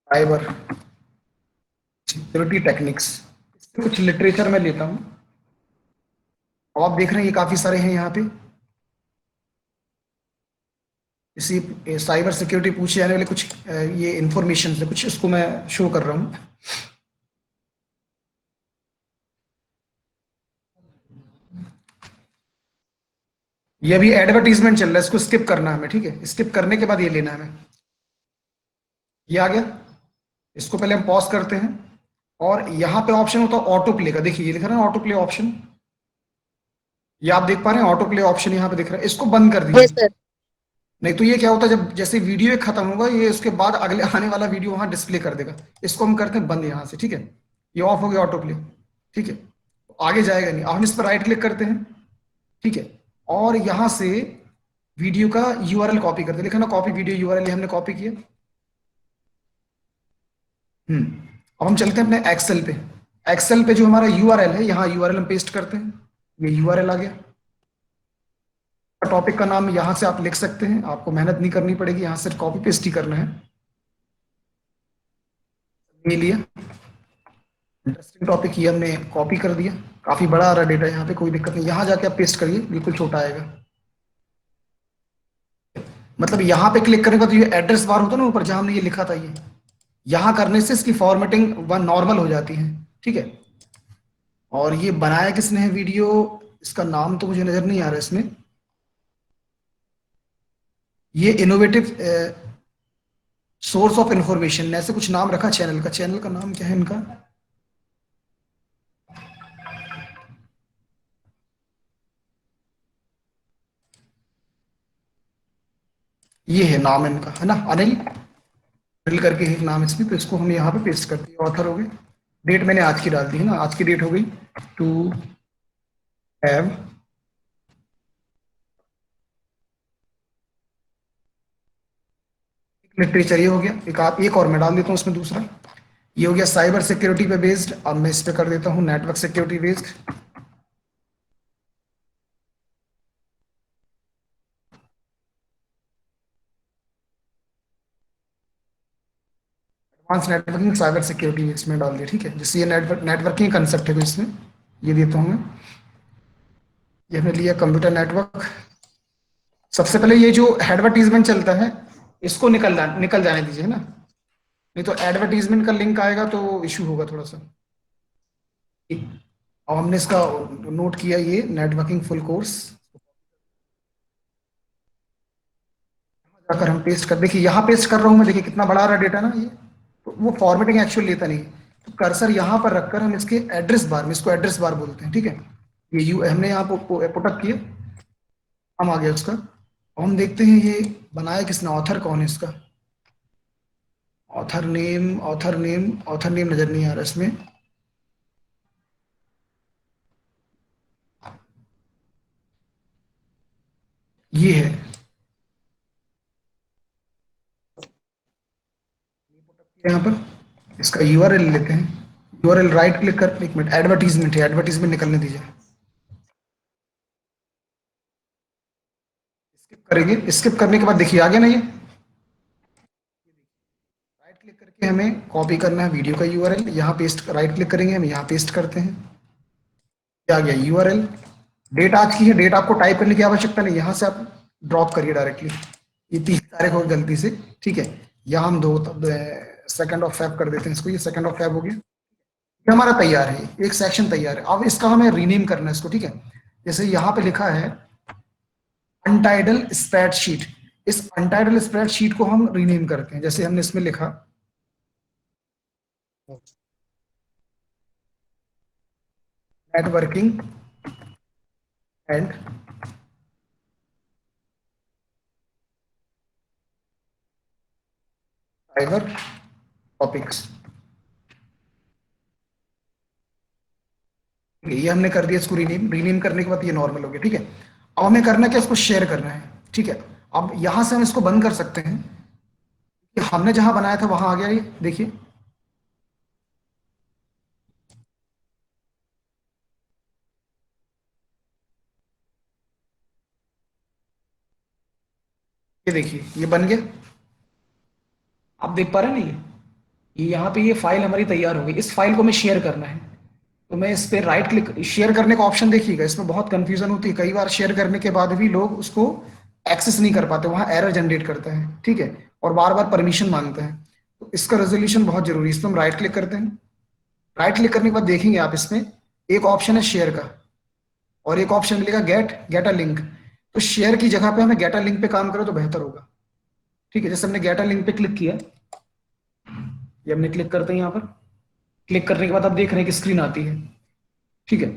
Speaker 3: साइबर सिक्योरिटी टेक्निक्स, कुछ लिटरेचर में लेता हूँ। और आप देख रहे हैं ये काफी सारे हैं यहाँ पे, इसी साइबर सिक्योरिटी पूछे जाने वाले कुछ ये इंफॉर्मेशन है, कुछ इसको मैं शो कर रहा हूँ। ये अभी एडवर्टीजमेंट चल रहा है, इसको स्किप करना है हमें, ठीक है। स्किप करने के बाद ये लेना है हमें। ये आ गया, इसको पहले हम पॉज करते हैं और यहाँ पे ऑप्शन होता है ऑटो प्ले का। देखिए ये लिखा है ना ऑटो प्ले ऑप्शन, ये आप देख पा रहे हैं ऑटो प्ले ऑप्शन यहाँ पे दिख रहा है, इसको बंद कर दीजिए।
Speaker 6: Yes sir.
Speaker 3: नहीं तो ये क्या होता है, जब जैसे वीडियो खत्म होगा ये उसके बाद अगले आने वाला वीडियो वहां डिस्प्ले कर देगा। इसको हम करते हैं बंद यहाँ से, ठीक है। ये ऑफ हो गया ऑटो प्ले, ठीक है। आगे जाएगा नहीं। अब हम इस पर राइट क्लिक करते हैं, ठीक है, और यहां से वीडियो का यूआरएल कॉपी करते हैं। लिखा ना कॉपी वीडियो यूआरएल, हमने कॉपी किया। अब हम चलते हैं अपने एक्सेल पे। एक्सेल पे जो हमारा यूआरएल है, यहाँ यूआरएल हम पेस्ट करते हैं। ये यूआरएल आ गया। टॉपिक का नाम यहां से आप लिख सकते हैं, आपको मेहनत नहीं करनी पड़ेगी, यहां सिर्फ कॉपी पेस्ट ही करना है। ये लिया, इंटरेस्टिंग टॉपिक ये हमने कॉपी कर दिया। काफी बड़ा आ रहा डेटा यहाँ पे, कोई दिक्कत नहीं। यहां जाके आप पेस्ट करिए, बिल्कुल छोटा आएगा। मतलब यहाँ पे क्लिक करने के बाद ये एड्रेस बार होता है ना ऊपर, जहां हमने ये लिखा था, ये यहां करने से इसकी फॉर्मेटिंग वन नॉर्मल हो जाती है, ठीक है। और ये बनाया किसने है वीडियो, इसका नाम तो मुझे नजर नहीं आ रहा इसमें। ये इनोवेटिव सोर्स ऑफ इंफॉर्मेशन ने ऐसे कुछ नाम रखा चैनल का। चैनल का नाम क्या है इनका, ये है नाम इनका, है ना, अनिल। अनिल करके एक नाम इसमें, तो इसको हम यहाँ पे पेस्ट करते हैं। ऑथर हो गए, डेट मैंने आज की डाल दी है ना, आज की डेट हो गई टू हैव लिटरेचर। ये हो गया एक, आप एक और मैं डाल देता हूँ उसमें दूसरा। ये हो गया साइबर सिक्योरिटी पे बेस्ड। अब मैं इस पे कर देता हूँ network security based. Advance networking cyber security इसमें डाल दिया, ठीक है। जिससे ये नेटवर्किंग कंसेप्ट है, तो इसमें ये देता हूँ मैं। ये हमने लिया कंप्यूटर नेटवर्क। सबसे पहले ये जो एडवर्टीजमेंट चलता है इसको निकल जाने दीजिए, है ना, नहीं तो एडवर्टीजमेंट का लिंक आएगा तो इशू होगा थोड़ा सा। अब हमने इसका नोट किया, ये नेटवर्किंग फुल कोर्स जाकर हम पेस्ट कर, देखिए यहाँ पेस्ट कर रहा हूँ मैं, देखिए कितना बड़ा रहा डेटा ना। ये तो वो फॉर्मेटिंग एक्चुअल लेता नहीं, तो कर्सर यहाँ पर रखकर हम इसके एड्रेस बार में, इसको एड्रेस बार बोलते हैं, ठीक है। ये यू हमने यहाँ पुटअप किया, हम आ गया उसका। अब हम देखते हैं ये बनाया किसने, ऑथर कौन है इसका। Author name, author name, author name नजर नहीं आ रहा इसमें। ये है, यहाँ पर इसका यूआरएल लेते हैं। यूआरएल राइट क्लिक कर, एक मिनट, एडवर्टीजमेंट है, एडवर्टीजमेंट निकलने दीजिए। स्किप करेंगे, स्किप करने के बाद देखिए आ गया ना, ये राइट क्लिक करके हमें कॉपी करना है वीडियो का यूआरएल, यहाँ पेस्ट, राइट क्लिक करेंगे हम, यहाँ पेस्ट करते हैं। क्या आ गया यूआरएल। डेट आज की है, डेट आपको टाइप करने की आवश्यकता नहीं, यहाँ से आप ड्रॉप करिए डायरेक्टली। ये 30 तारीख हो गलती से, ठीक है। यहाँ हम 2 कर देते हैं इसको, ये 2 हो गया। ये हमारा तैयार है, एक सेक्शन तैयार है। अब इसका हमें रीनेम करना है इसको, ठीक है। जैसे यहाँ पे लिखा है अनटाइटल स्प्रेडशीट, इस अनटाइटल स्प्रेडशीट को हम रीनेम करते हैं। जैसे हमने इसमें लिखा नेटवर्किंग एंड साइबर टॉपिक्स, ये हमने कर दिया इसको रीनेम। रीनेम करने के बाद ये नॉर्मल हो गया, ठीक है। अब हमें करना क्या, इसको शेयर करना है, ठीक है। अब यहां से हम इसको बंद कर सकते हैं, हमने जहां बनाया था वहां आ गया, ये देखिए ये देखिए ये बन गया, आप देख पा रहे हैं ना, ये यहाँ पे ये फाइल हमारी तैयार हो गई। इस फाइल को हमें शेयर करना है, तो मैं इस पे राइट क्लिक, शेयर करने का ऑप्शन देखिएगा, इसमें बहुत कंफ्यूजन होती है, कई बार शेयर करने के बाद भी लोग उसको एक्सेस नहीं कर पाते, वहां एरर जनरेट करता है, ठीक है, और बार बार परमिशन मांगता है। तो इसका रेजोल्यूशन बहुत जरूरी है। इसमें हम राइट क्लिक करते हैं, राइट क्लिक करने के बाद देखेंगे आप इसमें एक ऑप्शन है शेयर का, और एक ऑप्शन मिलेगा गेट अ लिंक। तो शेयर की जगह पे हमें गेट अ लिंक पे काम करें तो बेहतर होगा, ठीक है। जैसे हमने गेट अ लिंक पे क्लिक किया, ये हमने क्लिक करते हैं, यहाँ पर क्लिक करने के बाद आप देख रहे हैं कि स्क्रीन आती है, ठीक है।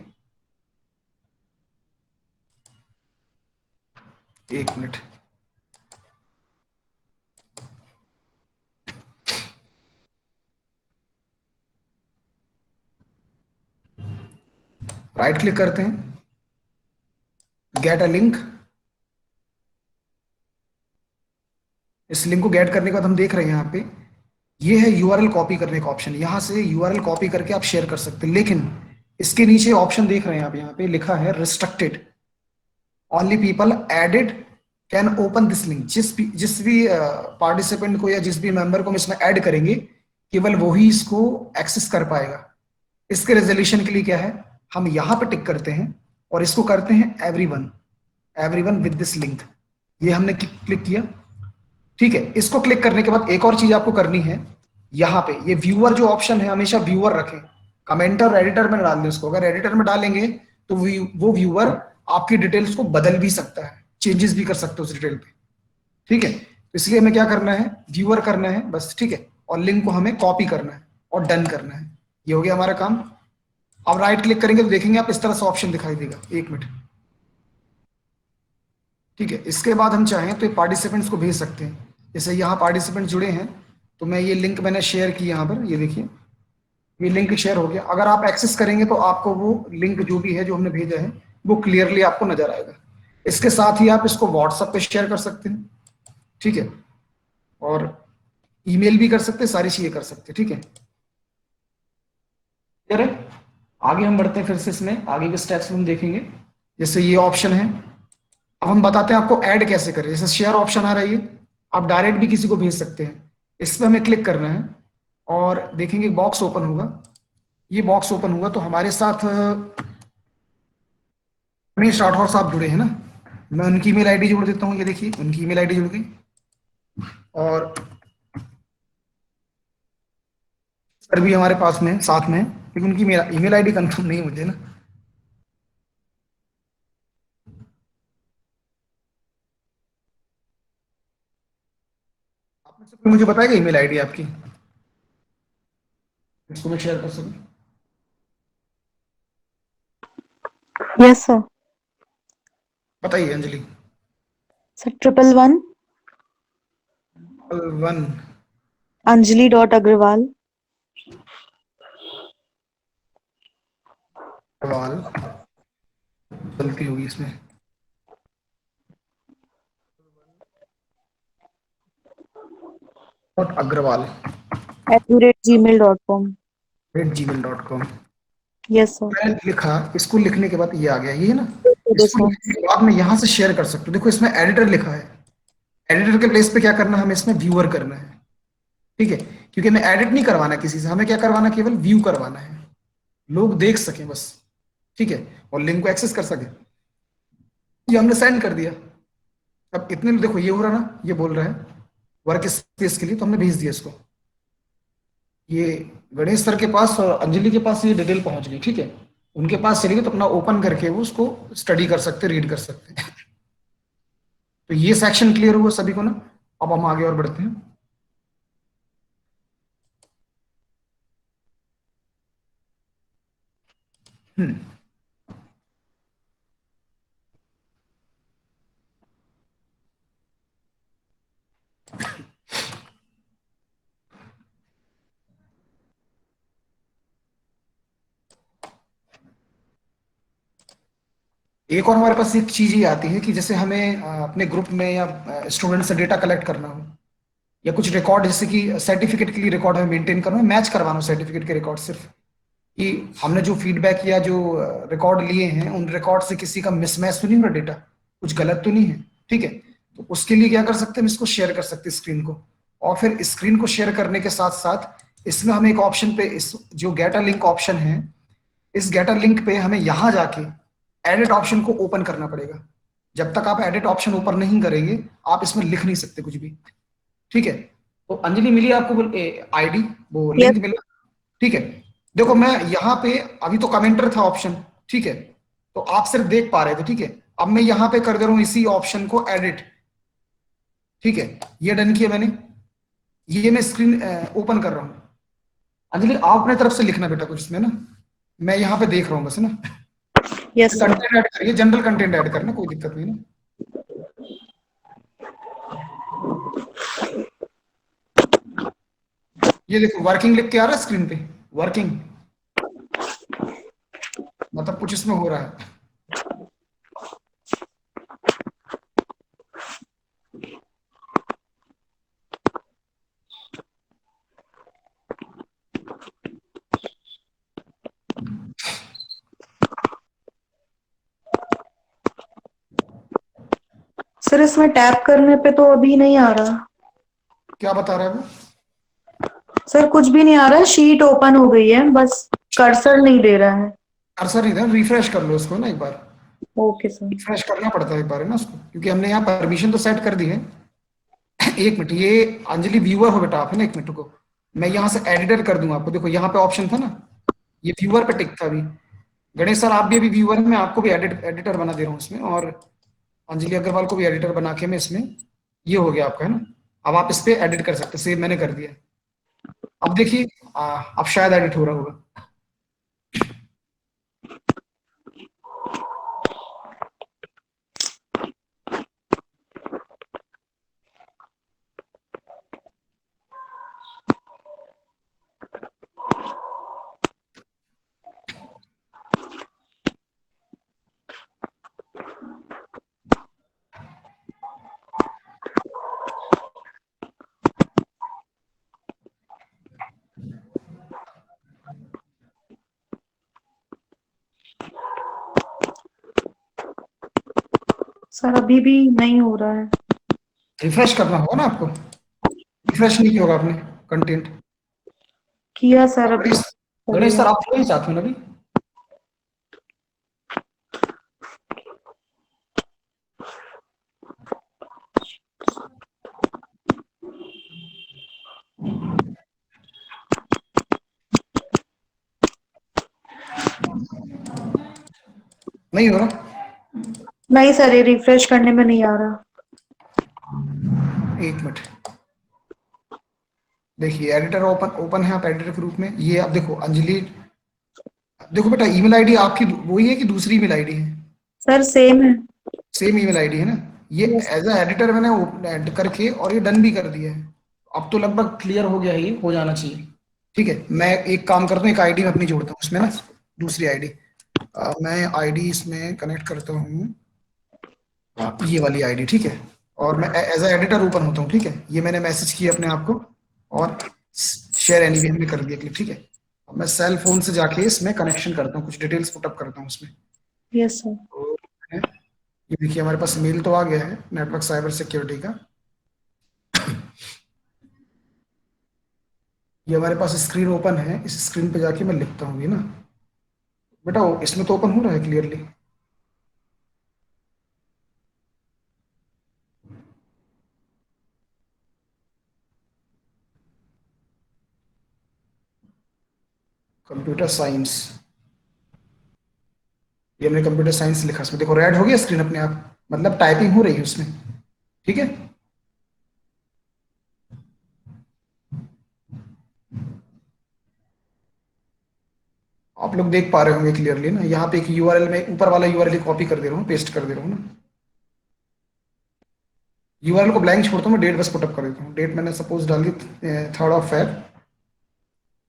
Speaker 3: एक मिनट, राइट क्लिक करते हैं, गेट अ लिंक। इस लिंक को गेट करने के बाद हम देख रहे हैं यहाँ पे ये है यूआरएल कॉपी करने का ऑप्शन, यहां से यूआरएल कॉपी करके आप शेयर कर सकते हैं। लेकिन इसके नीचे ऑप्शन देख रहे हैं आप, यहाँ पे लिखा है restricted, only people added can open this link. जिस भी पार्टिसिपेंट को या जिस भी मेंबर को हम इसमें ऐड करेंगे, केवल वो ही इसको एक्सेस कर पाएगा। इसके रेजोल्यूशन के लिए क्या है, हम यहां पे टिक करते हैं और इसको करते हैं एवरीवन विद दिस लिंक। ये हमने क्लिक किया, ठीक है। इसको क्लिक करने के बाद एक और चीज आपको करनी है, यहाँ पे ये व्यूअर जो ऑप्शन है, हमेशा व्यूअर रखें, कमेंटर और एडिटर में डाल दें उसको। अगर एडिटर में डालेंगे तो वो व्यूअर आपकी डिटेल्स को बदल भी सकता है, चेंजेस भी कर सकते हो उस डिटेल पे, ठीक है। तो इसलिए हमें क्या करना है, व्यूअर करना है बस, ठीक है, और लिंक को हमें कॉपी करना है और डन करना है। ये हो गया हमारा काम। अब राइट क्लिक करेंगे तो देखेंगे आप इस तरह से ऑप्शन दिखाई देगा, एक मिनट, ठीक है। इसके बाद हम चाहें तो पार्टिसिपेंट्स को भेज सकते हैं। जैसे यहाँ पार्टिसिपेंट जुड़े हैं, तो मैं ये लिंक मैंने शेयर की यहाँ पर, ये देखिए ये लिंक शेयर हो गया। अगर आप एक्सेस करेंगे तो आपको वो लिंक जो भी है जो हमने भेजा है वो क्लियरली आपको नजर आएगा। इसके साथ ही आप इसको व्हाट्सएप पे शेयर कर सकते हैं, ठीक है, और ईमेल भी कर सकते हैं, सारी चीजें कर सकते हैं, ठीक है। क्लियर है? आगे हम बढ़ते हैं, फिर से इसमें आगे के स्टेप्स हम देखेंगे। जैसे ये ऑप्शन है, अब हम बताते हैं आपको ऐड कैसे करें। जैसे शेयर ऑप्शन आ रही है, आप डायरेक्ट भी किसी को भेज सकते हैं। इस पर हमें क्लिक करना है और देखेंगे बॉक्स ओपन होगा। ये बॉक्स ओपन हुआ तो हमारे साथ रमेश राठौर साहब जुड़े हैं ना, मैं उनकी ईमेल आईडी जोड़ देता हूँ। ये देखिए उनकी ईमेल आईडी जुड़ गई, और सर भी हमारे पास में साथ में, लेकिन उनकी ईमेल आईडी कंफर्म नहीं है मुझे ना। आप में से कोई मुझे बताएगा ईमेल आईडी आपकी, इसको मैं शेयर कर सकूं?
Speaker 5: Yes sir.
Speaker 3: बताइए अंजलि।
Speaker 5: सर 111
Speaker 3: वन
Speaker 5: Anjali.Agrawal
Speaker 3: सवाल गलती होगी इसमें, Agarwal
Speaker 5: @gmail.com।
Speaker 3: gmail.com।
Speaker 5: Yes sir.
Speaker 3: मैंने लिखा, इसको लिखने के बाद ये आ गया, ये है ना।
Speaker 5: यस
Speaker 3: इसको
Speaker 5: सर।
Speaker 3: लिखने के बाद मैं यहाँ से शेयर कर सकता हूँ। देखो इसमें एडिटर लिखा है, एडिटर के प्लेस पे क्या करना है, हमें इसमें व्यूअर करना है, ठीक है, क्योंकि हमें एडिट नहीं करवाना किसी से, हमें क्या करवाना, केवल व्यू करवाना है, लोग देख सकें बस, ठीक है, और लिंक को एक्सेस कर सके। ये हमने सेंड कर दिया। अब इतने देखो ये हो रहा ना, ये बोल रहा है वर्क स्पेस के लिए, तो हमने भेज दिया इसको। ये गणेश सर के पास और अंजलि के पास ये डिटेल पहुंच गई, ठीक है। उनके पास चलेगी तो अपना ओपन करके वो उसको स्टडी कर सकते, रीड कर सकते हैं। तो ये सेक्शन क्लियर हुआ सभी को ना। अब हम आगे और बढ़ते हैं। हम्म एक और हमारे पास एक चीज ये आती है कि जैसे हमें अपने ग्रुप में या स्टूडेंट से डेटा कलेक्ट करना हो, या कुछ रिकॉर्ड, जैसे कि सर्टिफिकेट के लिए रिकॉर्ड हमें मेंटेन करना है, मैच करवाना हो सर्टिफिकेट के रिकॉर्ड, सिर्फ कि हमने जो फीडबैक या जो रिकॉर्ड लिए हैं उन रिकॉर्ड से किसी का मिसमैच तो नहीं हो रहा, डेटा कुछ गलत तो नहीं है, ठीक है। तो उसके लिए क्या कर सकते हैं, हम इसको शेयर कर सकते हैं स्क्रीन को, और फिर स्क्रीन को शेयर करने के साथ साथ इसमें हमें एक ऑप्शन पे, इस जो गेट अ लिंक ऑप्शन है, इस गेट अ लिंक पे हमें यहां जाके एडिट ऑप्शन को ओपन करना पड़ेगा। जब तक आप एडिट ऑप्शन ओपन नहीं करेंगे आप इसमें लिख नहीं सकते कुछ भी, ठीक है। तो अंजलि मिली आपको आईडी, वो
Speaker 5: Yes.
Speaker 3: लिंक मिला, ठीक है। देखो मैं यहाँ पे अभी तो कमेंटर था ऑप्शन, ठीक है, तो आप सिर्फ देख पा रहे थे, ठीक है। अब मैं यहाँ पे कर दे रहा हूँ इसी ऑप्शन को एडिट, ठीक है, ये डन किया मैंने, ये मैं स्क्रीन ओपन कर रहा हूँ। अंजलि आप अपने तरफ से लिखना बेटा कुछ इसमें ना, मैं यहाँ पे देख रहा हूँ बस ना।
Speaker 5: Yes, sir.
Speaker 3: कंटेंट ऐड करिए, जनरल कंटेंट ऐड करना, कोई दिक्कत नहीं ना। ये देखो वर्किंग लिख के आ रहा है स्क्रीन पे, वर्किंग, मतलब कुछ इसमें हो रहा है।
Speaker 5: सर इसमें टैप करने पे तो अभी नहीं आ रहा।
Speaker 3: क्या बता रहा है वो?
Speaker 5: सर कुछ भी नहीं आ रहा है, शीट ओपन हो गई है, बस कर्सर नहीं दे रहा है।
Speaker 3: कर्सर इधर रिफ्रेश कर लो उसको ना एक बार,
Speaker 5: ओके सर।
Speaker 3: रिफ्रेश करना पड़ता है एक बार है ना उसको, क्योंकि हमने यहाँ परमिशन तो सेट कर दी है। एक मिनट, ये अंजलि व्यूअर हो बेटा आप, है ना, एक मिनट को मैं यहाँ से एडिटर कर दूंगा आपको। देखो यहाँ पे ऑप्शन था ना, ये व्यूअर पे टिक था अभी। गणेश सर आप भी अभी व्यूअर में, आपको भी एडिटर बना दे रहा हूँ इसमें, और अंजलि अग्रवाल को भी एडिटर बना के मैं इसमें, ये हो गया आपका, है ना। अब आप इस पे एडिट कर सकते, सेव मैंने कर दिया। अब देखिए अब शायद एडिट हो रहा होगा।
Speaker 5: सर अभी भी नहीं हो रहा है।
Speaker 3: रिफ्रेश करना होगा ना आपको, रिफ्रेश नहीं किया होगा आपने कंटेंट।
Speaker 5: किया सर अभी।
Speaker 3: गणेश गणेश सर आप थे ही साथ में ना अभी? नहीं हो रहा?
Speaker 5: नहीं सर, ये रिफ्रेश करने में नहीं आ रहा।
Speaker 3: एक मिनट, देखिए एडिटर ओपन ओपन है, आप एडिटर के रूप में, ये आप देखो अंजलि, देखो बेटा ईमेल आईडी आपकी वही है कि दूसरी ईमेल आईडी है?
Speaker 5: सर सेम है।
Speaker 3: सेम ईमेल आईडी है ना। ये
Speaker 5: Yes.
Speaker 3: एज अ एडिटर मैंने ऐड करके और ये डन भी कर दिया है। अब तो लगभग क्लियर हो गया है, ये हो जाना चाहिए, ठीक है। मैं एक काम करता हूँ, एक आईडी में अपनी जोड़ता हूँ इसमें ना, दूसरी आईडी, मैं आईडी इसमें कनेक्ट करता हूँ, ये वाली आईडी, ठीक है। और मैं एज अ एडिटर ओपन होता हूँ, ठीक है। ये मैंने मैसेज किया अपने आप को और शेयर एनीवे में कर दिया क्लिक, ठीक है। अब मैं सेल फोन से जाके इसमें कनेक्शन करता हूँ, कुछ डिटेल्स पुटअप करता हूँ उसमें।
Speaker 5: Yes sir.
Speaker 3: तो ये देखिए हमारे पास मेल तो आ गया है नेटवर्क साइबर सिक्योरिटी का। ये हमारे पास स्क्रीन ओपन है, इस स्क्रीन पे जाके मैं लिखता हूँ ये ना बेटा, इसमें तो ओपन हो रहा है क्लियरली। कंप्यूटर साइंस, ये हमने कंप्यूटर साइंस लिखा, इसमें देखो रेड हो गया स्क्रीन अपने आप, मतलब टाइपिंग हो रही है उसमें, ठीक है। आप लोग देख पा रहे होंगे क्लियरली ना, यहाँ पे एक यूआरएल में ऊपर वाला यूआरएल कॉपी कर दे रहा हूँ, पेस्ट कर दे रहा हूँ ना। यूआरएल को ब्लैंक छोड़ता हूँ, डेट बस पुटअप कर देता हूँ। डेट मैंने सपोज डाल दी 3 Feb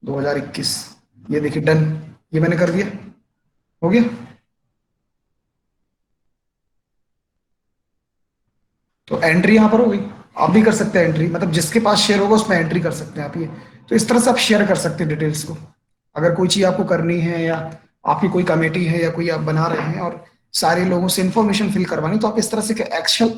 Speaker 3: 2021, ये देखिए डन, ये मैंने कर दिया, हो गया। तो एंट्री यहाँ पर हो गई, आप भी कर सकते हैं एंट्री, मतलब जिसके पास शेयर होगा उसमें एंट्री कर सकते हैं आप ये। तो इस तरह से आप शेयर कर सकते हैं डिटेल्स को, अगर कोई चीज आपको करनी है या आपकी कोई कमेटी है या कोई आप बना रहे हैं और सारे लोगों से इंफॉर्मेशन फिल करवानी, तो आप इस तरह से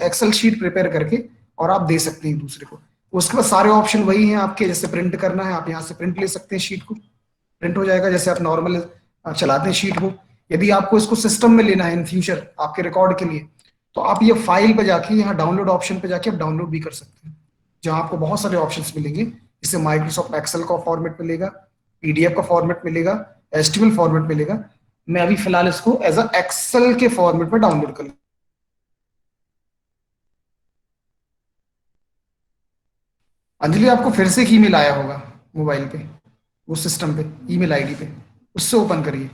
Speaker 3: एक्सेल शीट प्रिपेयर करके और आप दे सकते हैं एक दूसरे को। उसके बाद सारे ऑप्शन वही हैं आपके, जैसे प्रिंट करना है आप यहाँ से प्रिंट ले सकते हैं, शीट को प्रिंट हो जाएगा जैसे आप नॉर्मल चलाते हैं शीट को। यदि आपको इसको सिस्टम में लेना है इन फ्यूचर आपके रिकॉर्ड के लिए, तो आप ये फाइल पे जाके यहाँ डाउनलोड ऑप्शन पे जाके आप डाउनलोड भी कर सकते हैं, जहाँ आपको बहुत सारे ऑप्शंस मिलेंगे। इससे माइक्रोसॉफ्ट एक्सेल का फॉर्मेट मिलेगा, पीडीएफ का फॉर्मेट मिलेगा, एचटीएमएल फॉर्मेट मिलेगा। मैं अभी फिलहाल इसको एज अ एक्सेल के फॉर्मेट में डाउनलोड कर लूँ। अंजलि आपको फिर से एक ईमेल आया होगा मोबाइल पे, वो सिस्टम पे ईमेल आईडी पे, उससे ओपन करिए।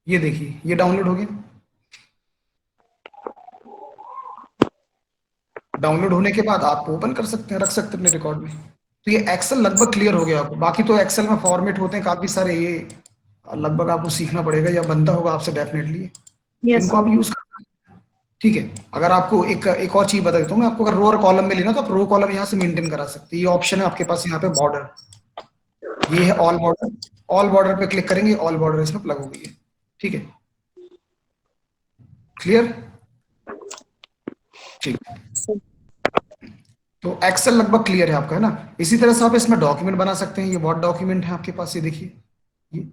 Speaker 3: ये देखिए ये डाउनलोड हो गया। डाउनलोड होने के बाद आप ओपन कर सकते हैं, रख सकते हैं अपने रिकॉर्ड में। तो ये एक्सेल लगभग क्लियर हो गया आपको। बाकी तो एक्सेल में फॉर्मेट होते हैं काफी सारे, ये लगभग आपको सीखना पड़ेगा या बनता होगा आपसे डेफिनेटली,
Speaker 5: यस
Speaker 3: इनको आप यूज कर। ठीक है, अगर आपको एक और चीज बता देता हूँ मैं आपको, अगर रो और कॉलम में लेना तो आप रो कॉलम यहाँ से मेंटेन करा सकते हैं। ये ऑप्शन है आपके पास यहाँ पे बॉर्डर, ये है ऑल बॉर्डर। ऑल बॉर्डर पे क्लिक करेंगे, ऑल बॉर्डर इसमें प्लग हो गई है। ठीक है, क्लियर? ठीक, तो एक्सेल लगभग क्लियर है आपका, है ना। इसी तरह से आप इसमें डॉक्यूमेंट बना सकते हैं। ये वर्ड डॉक्यूमेंट है आपके पास, ये देखिए, ये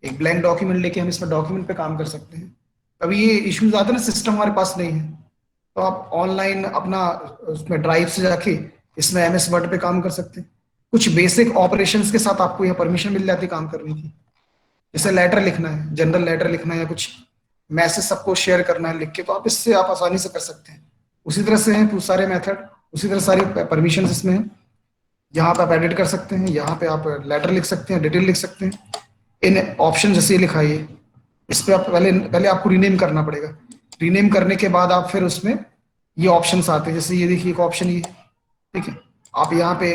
Speaker 3: एक ब्लैंक डॉक्यूमेंट लेके हम इसमें डॉक्यूमेंट पे काम कर सकते हैं। कभी ये इश्यूज आते हैं ना, सिस्टम हमारे पास नहीं है, तो आप ऑनलाइन अपना उसमें ड्राइव से जाके इसमें एमएस वर्ड पे काम कर सकते हैं। कुछ बेसिक ऑपरेशंस के साथ आपको यह परमिशन मिल जाती है काम करने की, जैसे लेटर लिखना है, जनरल लेटर लिखना है, या कुछ मैसेज सबको शेयर करना है लिख के, तो आप इससे आप आसानी से कर सकते हैं। उसी तरह से हैं सारे मेथड, उसी तरह सारी परमिशन इसमें है। यहाँ पे आप एडिट कर सकते हैं, यहाँ पे आप लेटर लिख सकते हैं, डिटेल लिख सकते हैं। इन ऑप्शन जैसे लिखा है, इस पे आप पहले आपको रीनेम करना पड़ेगा। रीनेम करने के बाद आप फिर उसमें ये ऑप्शंस आते हैं, जैसे ये देखिए एक ऑप्शन ये, ठीक है, आप यहाँ पे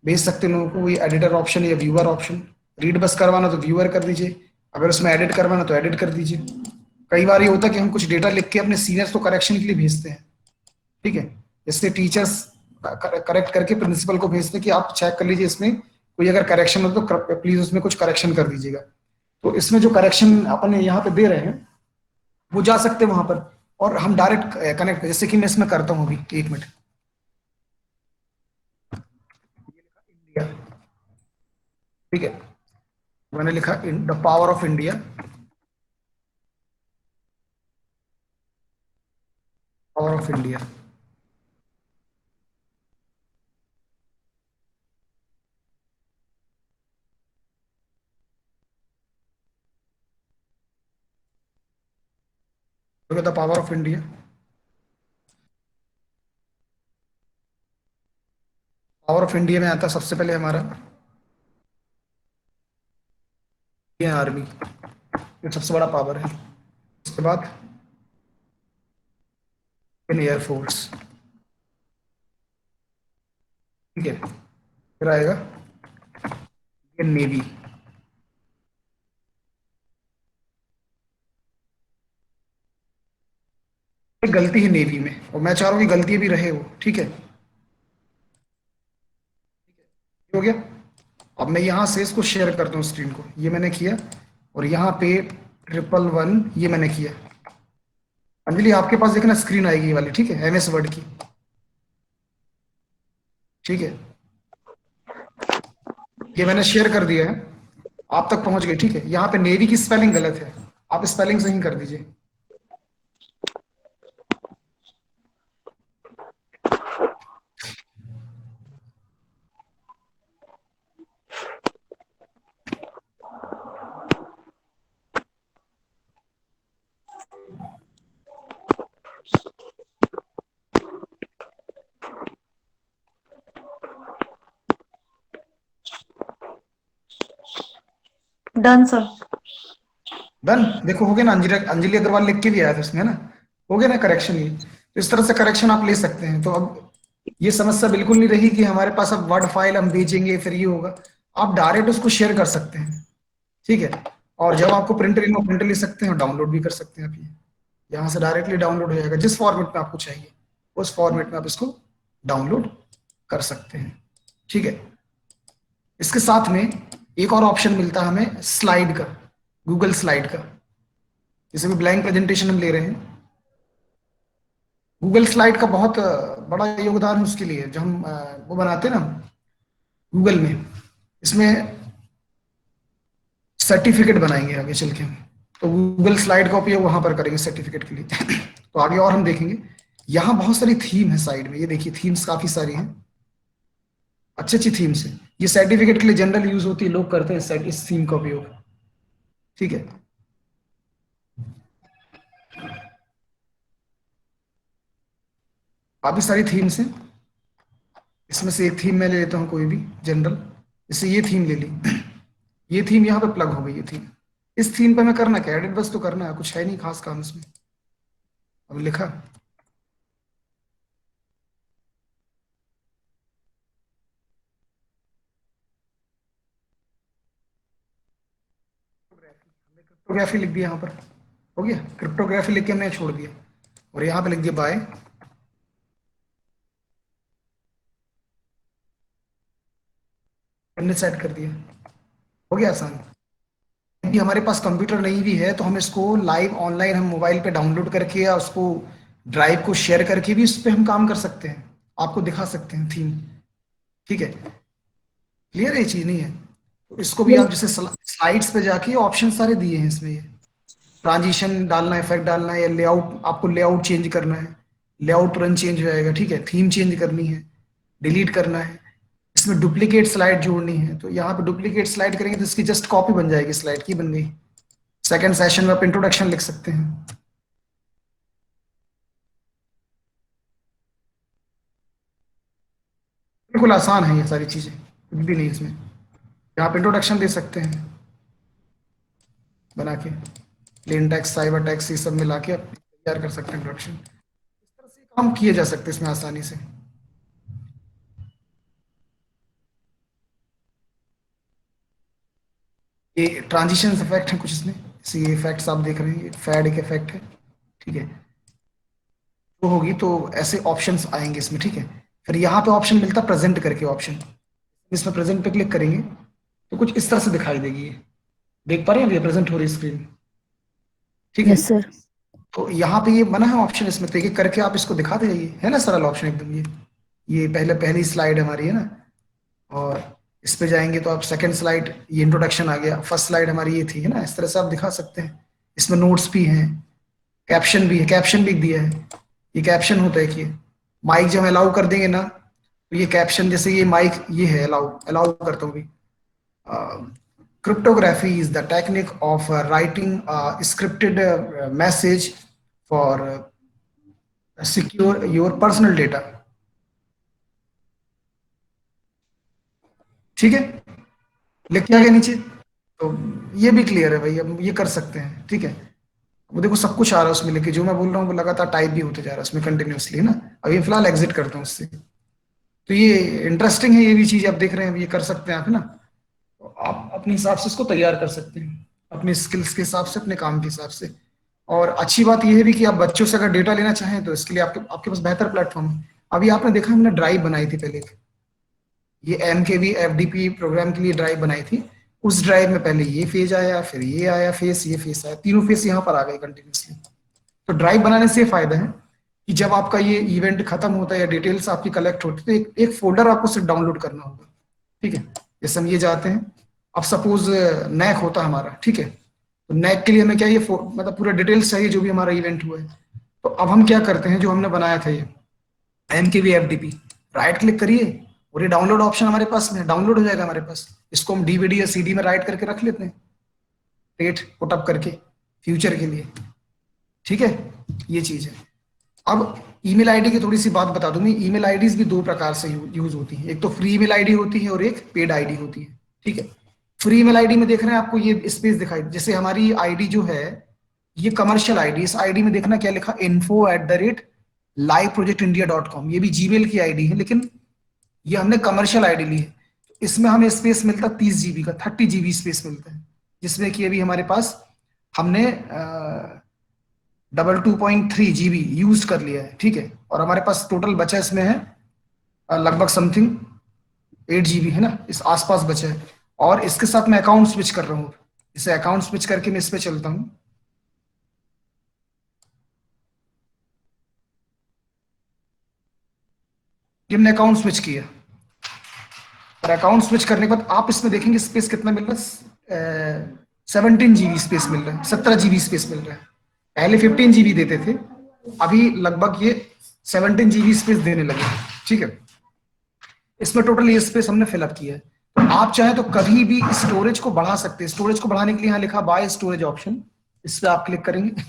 Speaker 3: भेज सकते हैं लोगों को, ये एडिटर ऑप्शन या व्यूअर ऑप्शन। रीड बस करवाना तो व्यूअर कर दीजिए, अगर उसमें एडिट करवाना तो एडिट कर दीजिए। कई बार ये होता है कि हम कुछ डेटा लिख के अपने सीनियर्स को करेक्शन के लिए भेजते हैं, ठीक है, जैसे टीचर्स करेक्ट करके प्रिंसिपल को भेजते हैं कि आप चेक कर लीजिए इसमें कोई अगर करेक्शन हो तो प्लीज उसमें कुछ करेक्शन कर दीजिएगा। तो इसमें जो करेक्शन अपन यहाँ पे दे रहे हैं वो जा सकते हैं वहां पर, और हम डायरेक्ट कनेक्ट, जैसे कि मैं इसमें करता हूँ अभी, एक मिनट। इंडिया, ठीक है, मैंने लिखा the power of India, power of India. The power of India, power of India में आता है सबसे पहले हमारा आर्मी, ये सबसे बड़ा पावर है। उसके बाद एयरफोर्स, ठीक है, फिर आएगा नेवी, गलती है नेवी में, और मैं चाह रहा हूँ कि गलती भी रहे वो, ठीक है, हो गया। अब मैं यहाँ से इसको शेयर करता हूँ स्क्रीन को, ये मैंने किया, और यहाँ पे 111 ये मैंने किया। अंजलि आपके पास देखना स्क्रीन आएगी ये वाली, ठीक है, एमएस वर्ड की, ठीक है, ये मैंने शेयर कर दिया है, आप तक पहुंच गई, ठीक है। यहाँ पे नेवी की स्पेलिंग गलत है, आप स्पेलिंग सही कर दीजिए।
Speaker 5: Done sir.
Speaker 3: डन, देखो हो गया ना, अंजलि अंजलि अग्रवाल लिख के भी आया था उसमें, है ना, हो गया ना करेक्शन। ये तो इस तरह से करेक्शन आप ले सकते हैं। तो अब ये समस्या बिल्कुल नहीं रही कि हमारे पास अब वर्ड फाइल हम भेजेंगे फिर ये होगा, आप डायरेक्ट उसको शेयर कर सकते हैं, ठीक है। और जब आपको प्रिंट लेना हो प्रिंट ले सकते हैं, और डाउनलोड भी कर सकते हैं आप। ये यहाँ से डायरेक्टली डाउनलोड हो जाएगा, जिस फॉर्मेट में आपको चाहिए उस फॉर्मेट में आप इसको डाउनलोड कर सकते हैं, ठीक है। इसके साथ में एक और ऑप्शन मिलता है हमें स्लाइड का, गूगल स्लाइड का। जैसे कोई ब्लैंक प्रेजेंटेशन हम ले रहे हैं, गूगल स्लाइड का बहुत बड़ा योगदान है उसके लिए, जो हम वो बनाते हैं ना गूगल में, इसमें सर्टिफिकेट बनाएंगे आगे चल के हम, तो गूगल स्लाइड का उपयोग वहां पर करेंगे सर्टिफिकेट के लिए। तो आगे और हम देखेंगे, यहाँ बहुत सारी थीम है साइड में, ये देखिए थीम्स काफी सारी हैं, अच्छी अच्छी थीम्स है। ये सर्टिफिकेट के लिए जनरल यूज होती है, लोग करते हैं इस थीम का उपयोग, ठीक है। काफी सारी थीम्स हैं, इसमें से एक थीम मैं ले लेता हूँ कोई भी जनरल, जैसे ये थीम ले ली, ये थीम यहाँ पे प्लग हो गई, ये थीम, इस थीम पे मैं करना क्या, एडिट बस तो करना है, कुछ है नहीं खास काम इसमें। अब लिखा, क्रिप्टोग्राफी लिख दिया यहाँ पर, हो गया, क्रिप्टोग्राफी लिख के हमने छोड़ दिया, और यहाँ पे लिख दिया बाय, हमने सेट कर दिया, हो गया आसान। यदि हमारे पास कंप्यूटर नहीं भी है तो हम इसको लाइव ऑनलाइन हम मोबाइल पे डाउनलोड करके या उसको ड्राइव को शेयर करके भी उस पर हम काम कर सकते हैं, आपको दिखा सकते हैं थीम, ठीक है, क्लियर है, ये चीज नहीं है। तो इसको भी आप जैसे स्लाइड्स पे जाके ऑप्शन सारे दिए हैं इसमें, ये ट्रांजिशन डालना है, इफेक्ट डालना है, या लेआउट, आपको लेआउट चेंज करना है, लेआउट तुरंत चेंज हो जाएगा, ठीक है, थीम चेंज करनी है, डिलीट करना है, इसमें डुप्लीकेट स्लाइड जोड़नी है, तो यहाँ पे डुप्लीकेट स्लाइड करेंगे तो इसकी जस्ट कॉपी बन जाएगी, स्लाइड की बन गई। सेकंड सेशन में आप इंट्रोडक्शन लिख सकते हैं, बिल्कुल आसान है ये सारी चीजें, कुछ भी नहीं इसमें, यहाँ पे इंट्रोडक्शन दे सकते हैं बना के, प्लेन टेक्स्ट, साइबर टेक्स्ट, ये सब मिला के आप तैयार कर सकते हैं इंट्रोडक्शन, इस तरह से काम किए जा सकते हैं इसमें आसानी से। ये ट्रांजिशन इफेक्ट है कुछ इसमें, जैसे ये इफेक्ट्स आप देख रहे हैं, ये फैड एक इफेक्ट है, ठीक है, तो होगी तो ऐसे ऑप्शंस आएंगे इसमें, ठीक है। फिर यहाँ पे ऑप्शन मिलता है प्रेजेंट करके ऑप्शन, इसमें प्रेजेंट पे क्लिक करेंगे तो कुछ इस तरह से दिखाई देगी, ये देख पा रहे हैं, ये प्रेजेंट हो रही स्क्रीन, ठीक है।
Speaker 6: Yes sir.
Speaker 3: तो यहाँ पे ये बना है ऑप्शन, इसमें तो एक करके आप इसको दिखा दे, है ना सरल ऑप्शन एकदम, ये पहली स्लाइड हमारी है ना, और इस पे जाएंगे तो आप सेकंड स्लाइड, ये इंट्रोडक्शन आ गया, फर्स्ट स्लाइड हमारी ये थी, है ना, इस तरह से आप दिखा सकते हैं। इसमें नोट्स भी हैं, कैप्शन भी है, कैप्शन भी दिया है, ये कैप्शन होता है कि माइक जब हम अलाउ कर देंगे ना तो ये कैप्शन, जैसे ये माइक ये है, अलाउ अलाउ करता हूँ भी, cryptography is the technique of writing a scripted message for secure your personal data, ठीक है, लिख के आगे नीचे, तो ये भी क्लियर है भाई, अब ये कर सकते हैं, ठीक है। वो देखो सब कुछ आ रहा है उसमें, लेके जो मैं बोल रहा हूँ वो लगातार टाइप भी होते जा रहा है उसमें कंटिन्यूअसली, है ना। अब ये फिलहाल एग्जिट करता हूँ उससे, तो ये इंटरेस्टिंग है, ये भी चीज आप देख रहे हैं, ये कर सकते हैं आप, है ना, तो आप अपने हिसाब से इसको तैयार कर सकते हैं, अपने स्किल्स के हिसाब से, अपने काम के हिसाब से। और अच्छी बात यह है भी कि आप बच्चों से अगर डेटा लेना चाहें तो इसके लिए आपके पास बेहतर प्लेटफॉर्म है। अभी आपने देखा हमने ड्राइव बनाई थी पहले, ये MKV FDP प्रोग्राम के लिए ड्राइव बनाई थी, उस ड्राइव में पहले ये फेज आया, फिर ये आया फेस, ये फेस आया, तीनों फेस यहाँ पर आ गए कंटिन्यूसली। तो ड्राइव बनाने से फायदा है कि जब आपका ये इवेंट खत्म होता है या डिटेल्स आपकी कलेक्ट होती है तो एक फोल्डर आपको सिर्फ डाउनलोड करना होगा, ठीक है। जैसे हम ये जाते हैं, अब सपोज नैक होता हमारा, ठीक है, तो नैक के लिए हमें क्या ये मतलब पूरा डिटेल्स चाहिए जो भी हमारा इवेंट हुआ है। तो अब हम क्या करते हैं, जो हमने बनाया था ये MKV FDP, राइट क्लिक करिए और ये डाउनलोड ऑप्शन हमारे पास में डाउनलोड हो जाएगा हमारे पास, इसको हम DVD या CD में राइट करके रख लेते हैं, डेट पुटअप करके फ्यूचर के लिए, ठीक है, ये चीज है। अब ईमेल आईडी की थोड़ी सी बात बता दूं मैं, ईमेल आईडीज भी दो प्रकार से यूज होती हैं, एक तो फ्री ईमेल आईडी होती है और एक पेड आईडी होती है, ठीक है। फ्री ईमेल आईडी में देख रहे हैं आपको ये स्पेस दिखाई, जैसे हमारी आईडी जो है ये कमर्शियल आईडी, इस आईडी में देखना क्या लिखा, info@liveprojectindia.com, ये भी जीमेल की आईडी है, लेकिन ये हमने कमर्शियल आईडी ली है। इसमें हमें स्पेस मिलता है 30 GB का, 30 GB स्पेस मिलता है, जिसमें कि अभी हमारे पास हमने 2.3 GB यूज कर लिया है, ठीक है। और हमारे पास टोटल बचा इसमें है लगभग समथिंग 8 GB, है ना, इस आसपास बचा है। और इसके साथ मैं अकाउंट स्विच कर रहा हूँ, इसे अकाउंट स्विच करके मैं इस पे चलता हूँ, हमने अकाउंट स्विच किया और अकाउंट स्विच करने के बाद आप इसमें देखेंगे स्पेस कितना मिल रहा है, 17 GB स्पेस मिल रहा है, 17 GB स्पेस मिल रहा है। पहले 15 GB देते थे, अभी लगभग ये 17 GB स्पेस देने लगे। ठीक है, इसमें टोटल ये स्पेस हमने फिलअप किया है। तो आप चाहे तो कभी भी स्टोरेज को बढ़ा सकते हैं। स्टोरेज को बढ़ाने के लिए यहाँ लिखा बाय स्टोरेज ऑप्शन, इस पर आप क्लिक करेंगे।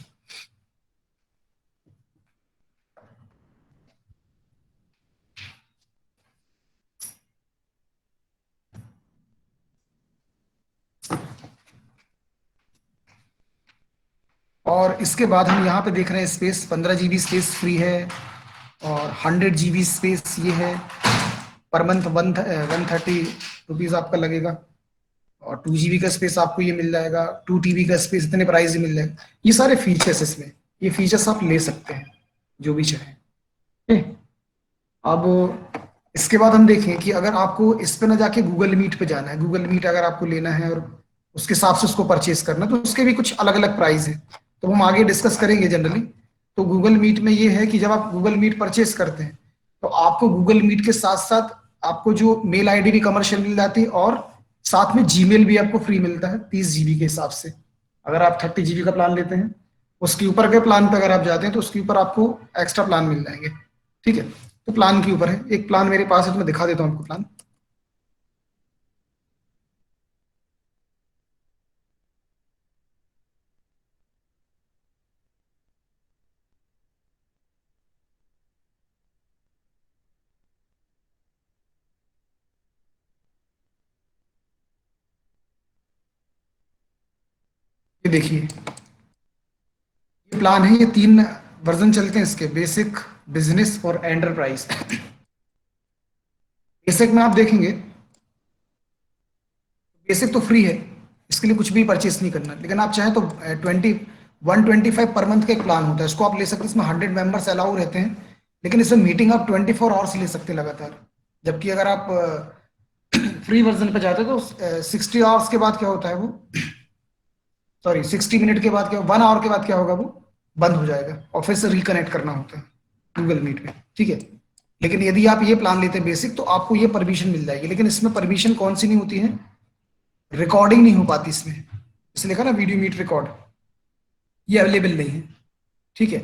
Speaker 3: और इसके बाद हम यहाँ पे देख रहे हैं स्पेस 15 GB स्पेस फ्री है और 100 GB स्पेस ये है। पर मंथ 130 रुपीज आपका लगेगा और 2 GB का स्पेस आपको ये मिल जाएगा, 2 TB का स्पेस इतने प्राइस ही मिल जाएगा। ये सारे फीचर्स इसमें, ये फीचर्स आप ले सकते हैं जो भी चाहे। अब इसके बाद हम देखें कि अगर आपको इस पे ना जाके गूगल मीट पे जाना है, गूगल मीट अगर आपको लेना है और उसके हिसाब से उसको परचेज करना है तो उसके भी कुछ अलग अलग प्राइस है, तो हम आगे डिस्कस करेंगे जनरली। तो गूगल मीट में ये है कि जब आप गूगल मीट परचेज करते हैं तो आपको गूगल मीट के साथ साथ आपको जो मेल आईडी भी कमर्शियल मिल जाती है और साथ में जीमेल भी आपको फ्री मिलता है 30 GB के हिसाब से। अगर आप 30 GB का प्लान लेते हैं, उसके ऊपर के प्लान पे अगर आप जाते हैं तो उसके ऊपर आपको एक्स्ट्रा प्लान मिल जाएंगे। ठीक है, तो प्लान के ऊपर है। एक प्लान मेरे पास है तो मैं दिखा देता हूँ आपको प्लान। ये देखिए, ये प्लान है, ये 3 वर्जन चलते हैं इसके, बेसिक, बिजनेस और एंटरप्राइज। बेसिक में आप देखेंगे, बेसिक तो फ्री है, इसके लिए कुछ भी परचेस नहीं करना, लेकिन आप चाहें तो 125 पर मंथ का एक प्लान होता है, इसको आप ले सकते हैं। इसमें 100 मेंबर्स अलाउ रहते हैं, लेकिन इसमें मीटिंग आप 24 आवर्स ले सकते हैं लगातार। जबकि अगर आप फ्री वर्जन पे जाते हैं तो 60 आवर्स के बाद क्या होता है वो, सॉरी 60 मिनट के बाद क्या, 1 आवर के बाद क्या होगा, वो बंद हो जाएगा और फिर से रिकनेक्ट करना होता है गूगल मीट में। ठीक है, लेकिन यदि आप ये प्लान लेते हैं बेसिक तो आपको ये परमिशन मिल जाएगी, लेकिन इसमें परमिशन कौन सी नहीं होती है, रिकॉर्डिंग नहीं हो पाती इसमें। इसलिए लिखा ना वीडियो मीट रिकॉर्ड, ये अवेलेबल नहीं है। ठीक है,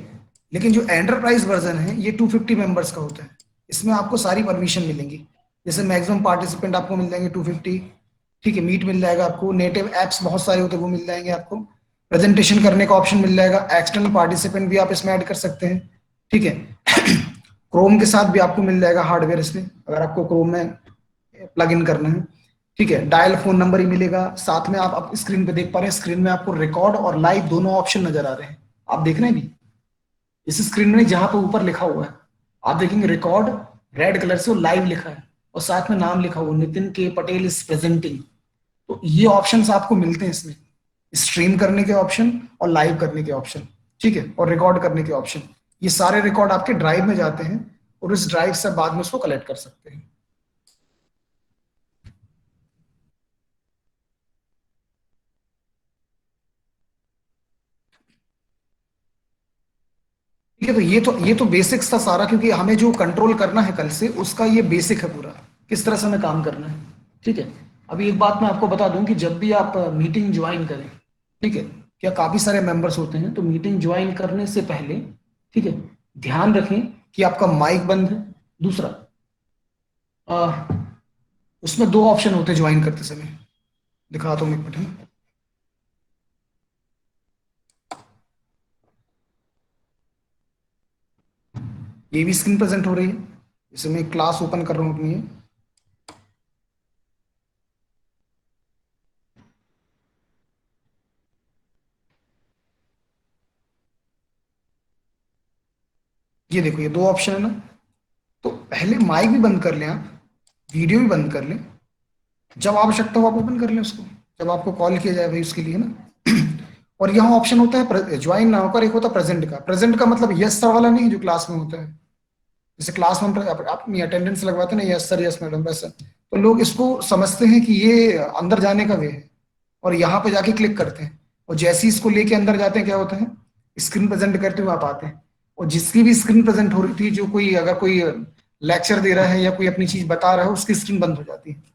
Speaker 3: लेकिन जो एंटरप्राइज वर्जन है ये 250 मेंबर्स का होता है, इसमें आपको सारी परमिशन मिलेंगी। जैसे मैक्सिमम पार्टिसिपेंट आपको मिल जाएंगे 250। ठीक है, मीट मिल जाएगा आपको, नेटिव एप्स बहुत सारे होते हैं वो मिल जाएंगे आपको, प्रेजेंटेशन करने का ऑप्शन मिल जाएगा, एक्सटर्नल पार्टिसिपेंट भी आप इसमें ऐड कर सकते हैं। ठीक है, क्रोम के साथ भी आपको मिल जाएगा हार्डवेयर इसमें, अगर आपको क्रोम में प्लग इन करना है। ठीक है, डायल फोन नंबर ही मिलेगा, साथ में आप स्क्रीन पे देख पा रहे हैं, स्क्रीन में आपको रिकॉर्ड और लाइव दोनों ऑप्शन नजर आ रहे हैं। आप देख रहे हैं भी इस स्क्रीन में, जहां पे ऊपर लिखा हुआ है आप देखेंगे रिकॉर्ड रेड कलर से, लाइव लिखा है और साथ में नाम लिखा हुआ नितिन के पटेल इज प्रेजेंटिंग। तो ये ऑप्शंस आपको मिलते हैं इसमें, स्ट्रीम करने के ऑप्शन और लाइव करने के ऑप्शन। ठीक है, और रिकॉर्ड करने के ऑप्शन। ये सारे रिकॉर्ड आपके ड्राइव में जाते हैं और इस ड्राइव से बाद में उसको कलेक्ट कर सकते हैं। ठीक है, तो ये तो बेसिक्स था सारा, क्योंकि हमें जो कंट्रोल करना है कल से उसका ये बेसिक है पूरा, किस तरह से हमें काम करना है। ठीक है, अभी एक बात मैं आपको बता दूं कि जब भी आप मीटिंग ज्वाइन करें, ठीक है, क्या काफी सारे मेंबर्स होते हैं, तो मीटिंग ज्वाइन करने से पहले, ठीक है, ध्यान रखें कि आपका माइक बंद है। दूसरा, उसमें 2 ऑप्शन होते हैं ज्वाइन करते समय, दिखाता हूँ एक मिनट। ये भी स्क्रीन प्रेजेंट हो रही है, इसे मैं क्लास ओपन कर रहा हूं अपनी। ये देखो, ये 2 ऑप्शन है ना, तो पहले माइक भी बंद कर लें आप, वीडियो भी बंद कर लें, जब आवश्यकता हो आप ओपन कर लें उसको, जब आपको कॉल किया जाए भाई उसके लिए ना। और यहाँ ऑप्शन होता है ज्वाइन ना होकर एक होता है प्रेजेंट का। प्रेजेंट का मतलब यस सर वाला नहीं जो क्लास में होता है, जैसे क्लास में आप अपनी अटेंडेंस लगवाते हैं ना, यस सर यस मैडम, वैसा। तो लोग इसको समझते हैं कि ये अंदर जाने का वे है और यहाँ पे जाके क्लिक करते हैं, और जैसे ही इसको लेके अंदर जाते हैं क्या होता है, स्क्रीन प्रेजेंट करते हुए आप आते हैं। और जिसकी भी स्क्रीन प्रेजेंट हो रही थी, जो कोई अगर कोई लेक्चर दे रहा है या कोई अपनी चीज बता रहा है, उसकी स्क्रीन बंद हो जाती है।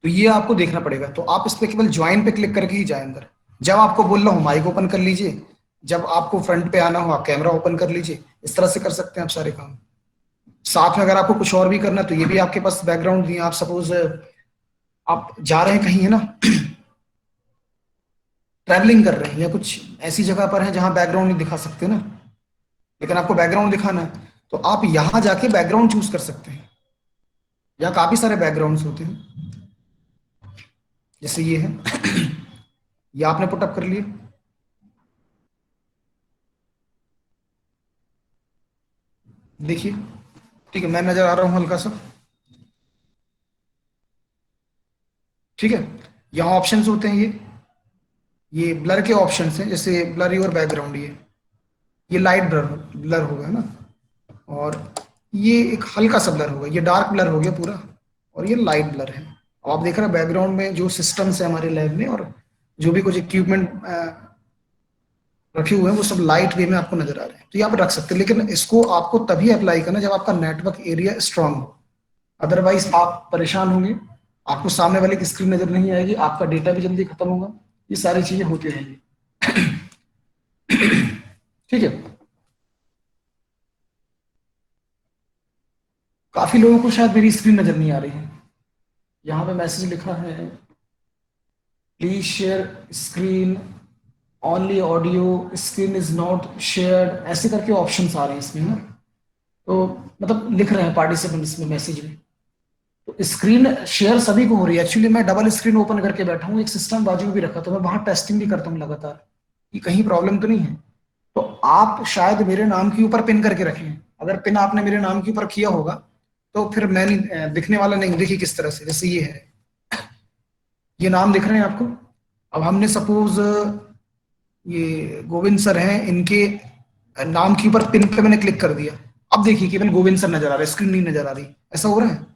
Speaker 3: तो ये आपको देखना पड़ेगा। तो आप इस पे केवल ज्वाइन पे क्लिक करके ही जाए अंदर। जब आपको बोल रहा हूँ माइक ओपन कर लीजिए, जब आपको फ्रंट पे आना हो आप कैमरा ओपन कर लीजिए। इस तरह से कर सकते हैं आप सारे काम। साथ में अगर आपको कुछ और भी करना है तो ये भी आपके पास बैकग्राउंड दिए। आप सपोज आप जा रहे हैं कहीं, है ना, ट्रैवलिंग कर रहे हैं या कुछ ऐसी जगह पर है जहां बैकग्राउंड नहीं दिखा सकते ना, लेकिन आपको बैकग्राउंड दिखाना है, तो आप यहां जाके बैकग्राउंड चूज कर सकते हैं। यहाँ काफी सारे बैकग्राउंड्स होते हैं, जैसे ये है। ये आपने पुटअप कर लिए। देखिए, ठीक है, मैं नजर आ रहा हूं हल्का सा, ठीक है। यहाँ ऑप्शंस होते हैं, ये ब्लर के ऑप्शंस हैं, जैसे ब्लर योर बैकग्राउंड, ये लाइट ब्लर ब्लर होगा, है ना, और ये एक हल्का सा ब्लर होगा, ये डार्क ब्लर हो गया पूरा, और ये लाइट ब्लर है। अब आप देख रहे हैं बैकग्राउंड में जो सिस्टम्स है हमारे लैब में और जो भी कुछ इक्विपमेंट रखे हुए हैं वो सब लाइट वे में आपको नजर आ रहे हैं। तो ये आप रख सकते हैं, लेकिन इसको आपको तभी अप्लाई करना जब आपका नेटवर्क एरिया स्ट्रांग हो। अदरवाइज आप परेशान होंगे, आपको सामने वाले की स्क्रीन नजर नहीं आएगी, आपका डेटा भी जल्दी खत्म होगा, ये सारी चीजें होती रहेंगी। ठीक है। काफी लोगों को शायद मेरी स्क्रीन नजर नहीं आ रही है। यहाँ पे मैसेज लिखा है please share screen only audio screen is not shared, ऐसे करके ऑप्शंस आ रहे हैं इसमें ना। तो मतलब लिख रहे हैं पार्टिसिपेंट इसमें मैसेज में। तो स्क्रीन शेयर सभी को हो रही है। एक्चुअली मैं डबल स्क्रीन ओपन करके बैठा हूँ, एक सिस्टम बाजू में भी रखा, तो मैं वहां टेस्टिंग भी करता हूँ लगातार कि कहीं प्रॉब्लम तो नहीं है। तो आप शायद मेरे नाम के ऊपर पिन करके रखें। अगर पिन आपने मेरे नाम के ऊपर किया होगा तो फिर मैं नहीं दिखने वाला नहीं। देखिए किस तरह से, जैसे ये है, ये नाम दिख रहे हैं आपको। अब हमने सपोज ये गोविंद सर हैं, इनके नाम के ऊपर पिन पे मैंने क्लिक कर दिया। अब देखिए केवल गोविंद सर नजर आ रहे हैं, स्क्रीन नहीं नजर आ रही। ऐसा हो रहा है,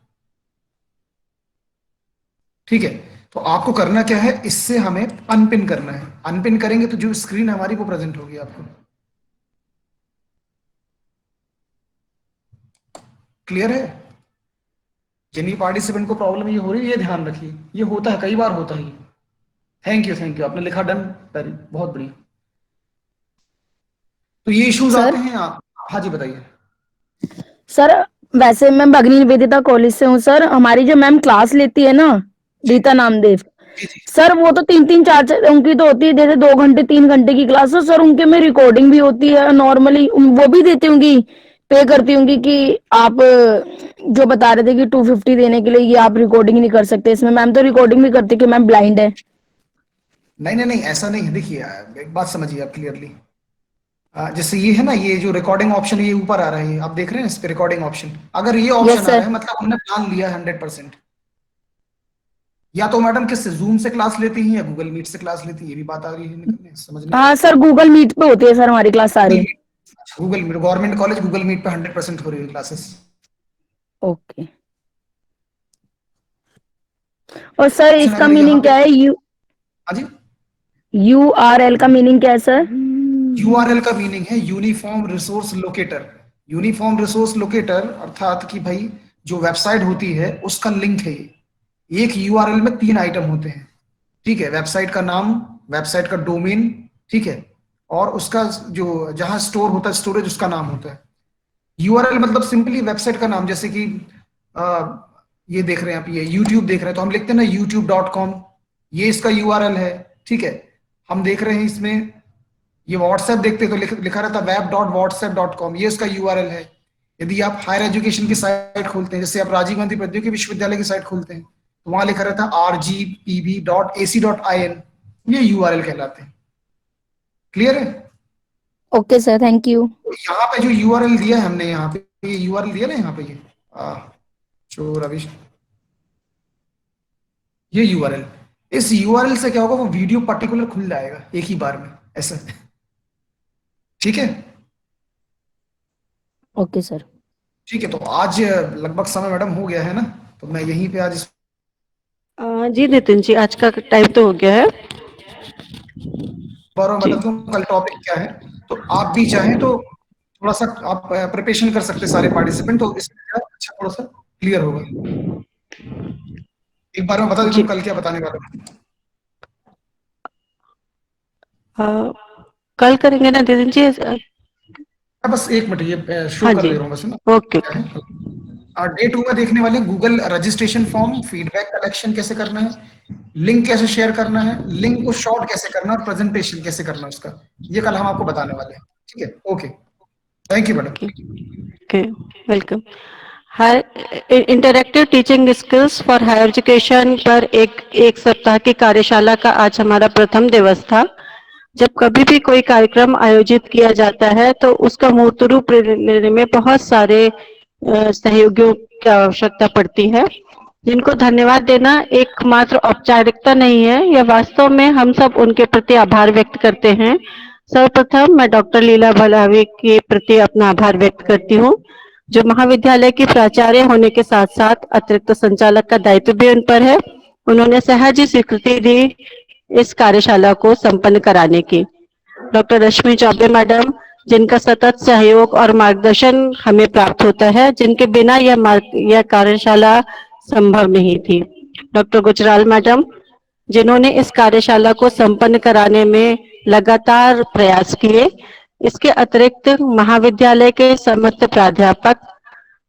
Speaker 3: ठीक है। तो आपको करना क्या है, इससे हमें अनपिन करना है। अनपिन करेंगे तो जो स्क्रीन हमारी वो प्रेजेंट होगी आपको। क्लियर है? जिन्हीं पार्टिसिपेंट को प्रॉब्लम ये हो रही है ये ध्यान रखिए, ये होता है, कई बार होता है। थैंक यू, आपने लिखा डन, वेरी बहुत बढ़िया। तो ये इश्यूज
Speaker 6: सर?
Speaker 3: आते हैं आप। हाँ जी बताइए।
Speaker 6: सर वैसे मैं भगनी निवेदिता कॉलेज से हूँ सर। हमारी जो मैम क्लास लेती है ना, रीता नामदेव
Speaker 3: जी जी।
Speaker 6: सर, वो तो 3-3 4-4 उनकी तो होती है, जैसे 2 घंटे 3 घंटे की क्लास हो सर। उनके में रिकॉर्डिंग भी होती है नॉर्मली, वो भी देती होंगी, पे करती होंगी कि आप जो बता रहे थे कि 250 देने के लिए ये आप रिकॉर्डिंग नहीं कर सकते इसमें। मैम तो रिकॉर्डिंग भी करती कि मैम ब्लाइंड है।
Speaker 3: नहीं नहीं नहीं, ऐसा नहीं है। देखिए एक बात समझिए आप क्लियरली। जैसे ये है ना, ये जो रिकॉर्डिंग ऑप्शन ये ऊपर आ रहा है, आप देख रहे हैं इस पे रिकॉर्डिंग ऑप्शन। अगर ये ऑप्शन
Speaker 6: यस
Speaker 3: आ रहा
Speaker 6: सर।
Speaker 3: है मतलब हमने प्लान लिया है 100%। या तो मैडम किससे, जूम से क्लास लेती हैं या गूगल मीट से क्लास लेती है, ये भी बात आ रही है निकलने समझने।
Speaker 6: हाँ सर, गूगल मीट पे होती है सर हमारी class
Speaker 3: Google
Speaker 6: sorry.
Speaker 3: Meet, Google Meet, government college Google Meet पे 100% हो रही है क्लासेस।
Speaker 6: ओके। और सर इसका
Speaker 3: अगर यहाँ
Speaker 6: मीनिंग
Speaker 3: पे,
Speaker 6: क्या है?
Speaker 3: हाँ जी,
Speaker 6: URL का मीनिंग क्या है सर?
Speaker 3: यूआरएल का मीनिंग है uniform resource locator. Uniform resource locator अर्थात कि भाई जो वेबसाइट होती है उसका लिंक है ये। एक यूआरएल में 3 आइटम होते हैं, ठीक है। वेबसाइट का नाम, वेबसाइट का डोमेन, ठीक है, और उसका जो जहां स्टोर होता है स्टोरेज, उसका नाम होता है। यूआरएल मतलब सिंपली वेबसाइट का नाम। जैसे कि ये देख रहे हैं आप, ये यूट्यूब देख रहे हैं तो हम लिखते हैं ना youtube.com, ये इसका यूआरएल है, ठीक है। हम देख रहे हैं इसमें ये व्हाट्सएप देखते तो लिखा रहता web.whatsapp.com, ये इसका यूआरएल है। यदि आप हायर एजुकेशन की साइट खोलते हैं, जैसे आप राजीव गांधी प्रौद्योगिकी विश्वविद्यालय की साइट खोलते हैं तो वहां लिखा रहता है rgpv.ac.in, ये यूआरएल कहलाते हैं। क्लियर है?
Speaker 6: Okay sir, thank you.
Speaker 3: तो यहाँ पे जो यूआरएल दिया है हमने, यहाँ पे ये यूआरएल दिया ना, यहाँ पे जो रविश, ये यूआरएल, इस यूआरएल से क्या होगा, वो वीडियो पर्टिकुलर खुल जाएगा एक ही बार में, ऐसा। ठीक है?
Speaker 6: Okay sir.
Speaker 3: ठीक है। तो आज लगभग समय मैडम हो गया है ना, तो मैं यहीं पे आज
Speaker 7: जी नितिन जी, आज का टाइम तो हो गया है।
Speaker 3: बार बता दूं कल टॉपिक क्या है। तो आप भी चाहें तो थोड़ा सा आप प्रिपरेशन कर सकते हैं सारे पार्टिसिपेंट, तो इसमें क्या अच्छा थोड़ा सा क्लियर होगा। एक बार में बता देता
Speaker 7: जी।
Speaker 3: हूँ कल क्या बताने वाला हूँ।
Speaker 7: कल करेंगे ना नितिन जी?
Speaker 3: बस एक मिनट, ये शो
Speaker 7: हाँ
Speaker 3: कर
Speaker 7: जी,
Speaker 3: दे रहा हूँ बस ना
Speaker 7: ओके
Speaker 3: क्या
Speaker 7: ओके।
Speaker 3: है। डे 2 में देखने वाले Google registration form, feedback collection कैसे करना है, लिंक कैसे शेयर करना है, लिंक को शॉर्ट कैसे करना है और प्रेजेंटेशन कैसे करना है उसका, ये कल हम आपको बताने वाले हैं। ठीक है, okay, thank you madam.
Speaker 7: Okay, welcome. Higher interactive teaching skills for higher education पर एक सप्ताह की कार्यशाला का आज हमारा प्रथम दिवस था। जब कभी भी कोई कार्यक्रम आयोजित किया जाता है तो उसका मूर्त रूप लेने में बहुत सारे सहयोगियों की आवश्यकता पड़ती है, जिनको धन्यवाद देना एकमात्र औपचारिकता नहीं है, यह वास्तव में हम सब उनके प्रति आभार व्यक्त करते हैं। सर्वप्रथम मैं डॉक्टर लीला भलावी के प्रति अपना आभार व्यक्त करती हूँ, जो महाविद्यालय की प्राचार्य होने के साथ साथ अतिरिक्त संचालक का दायित्व भी उन पर है। उन्होंने सहज ही स्वीकृति दी इस कार्यशाला को संपन्न कराने की। डॉक्टर रश्मि चौबे मैडम, जिनका सतत सहयोग और मार्गदर्शन हमें प्राप्त होता है, जिनके बिना यह कार्यशाला संभव नहीं थी। डॉक्टर गुजराल मैडम, जिन्होंने इस कार्यशाला को संपन्न कराने में लगातार प्रयास किए। इसके अतिरिक्त महाविद्यालय के समस्त प्राध्यापक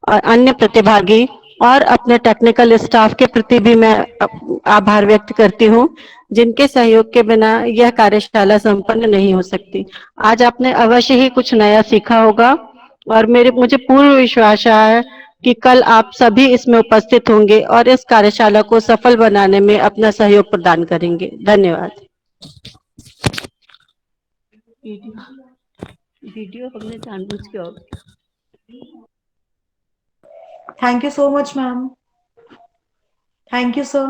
Speaker 7: और अन्य प्रतिभागी और अपने टेक्निकल स्टाफ के प्रति भी मैं आभार व्यक्त करती हूँ, जिनके सहयोग के बिना यह कार्यशाला संपन्न नहीं हो सकती। आज आपने अवश्य ही कुछ नया सीखा होगा और मुझे पूर्ण विश्वास है कि कल आप सभी इसमें उपस्थित होंगे और इस कार्यशाला को सफल बनाने में अपना सहयोग प्रदान करेंगे। धन्यवाद। वीडियो हमने जानबूझ के
Speaker 5: Thank you so much, ma'am. Thank you, sir.